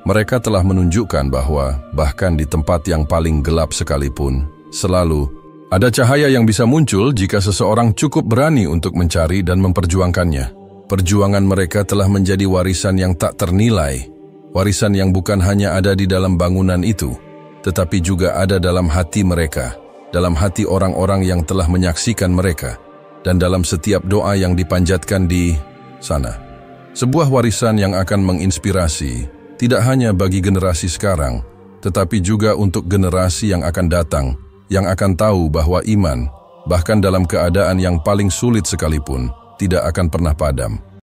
Mereka telah menunjukkan bahwa bahkan di tempat yang paling gelap sekalipun, selalu ada cahaya yang bisa muncul jika seseorang cukup berani untuk mencari dan memperjuangkannya. Perjuangan mereka telah menjadi warisan yang tak ternilai, warisan yang bukan hanya ada di dalam bangunan itu, tetapi juga ada dalam hati mereka, dalam hati orang-orang yang telah menyaksikan mereka, dan dalam setiap doa yang dipanjatkan di sana. Sebuah warisan yang akan menginspirasi, tidak hanya bagi generasi sekarang, tetapi juga untuk generasi yang akan datang, yang akan tahu bahwa iman, bahkan dalam keadaan yang paling sulit sekalipun, tidak akan pernah padam.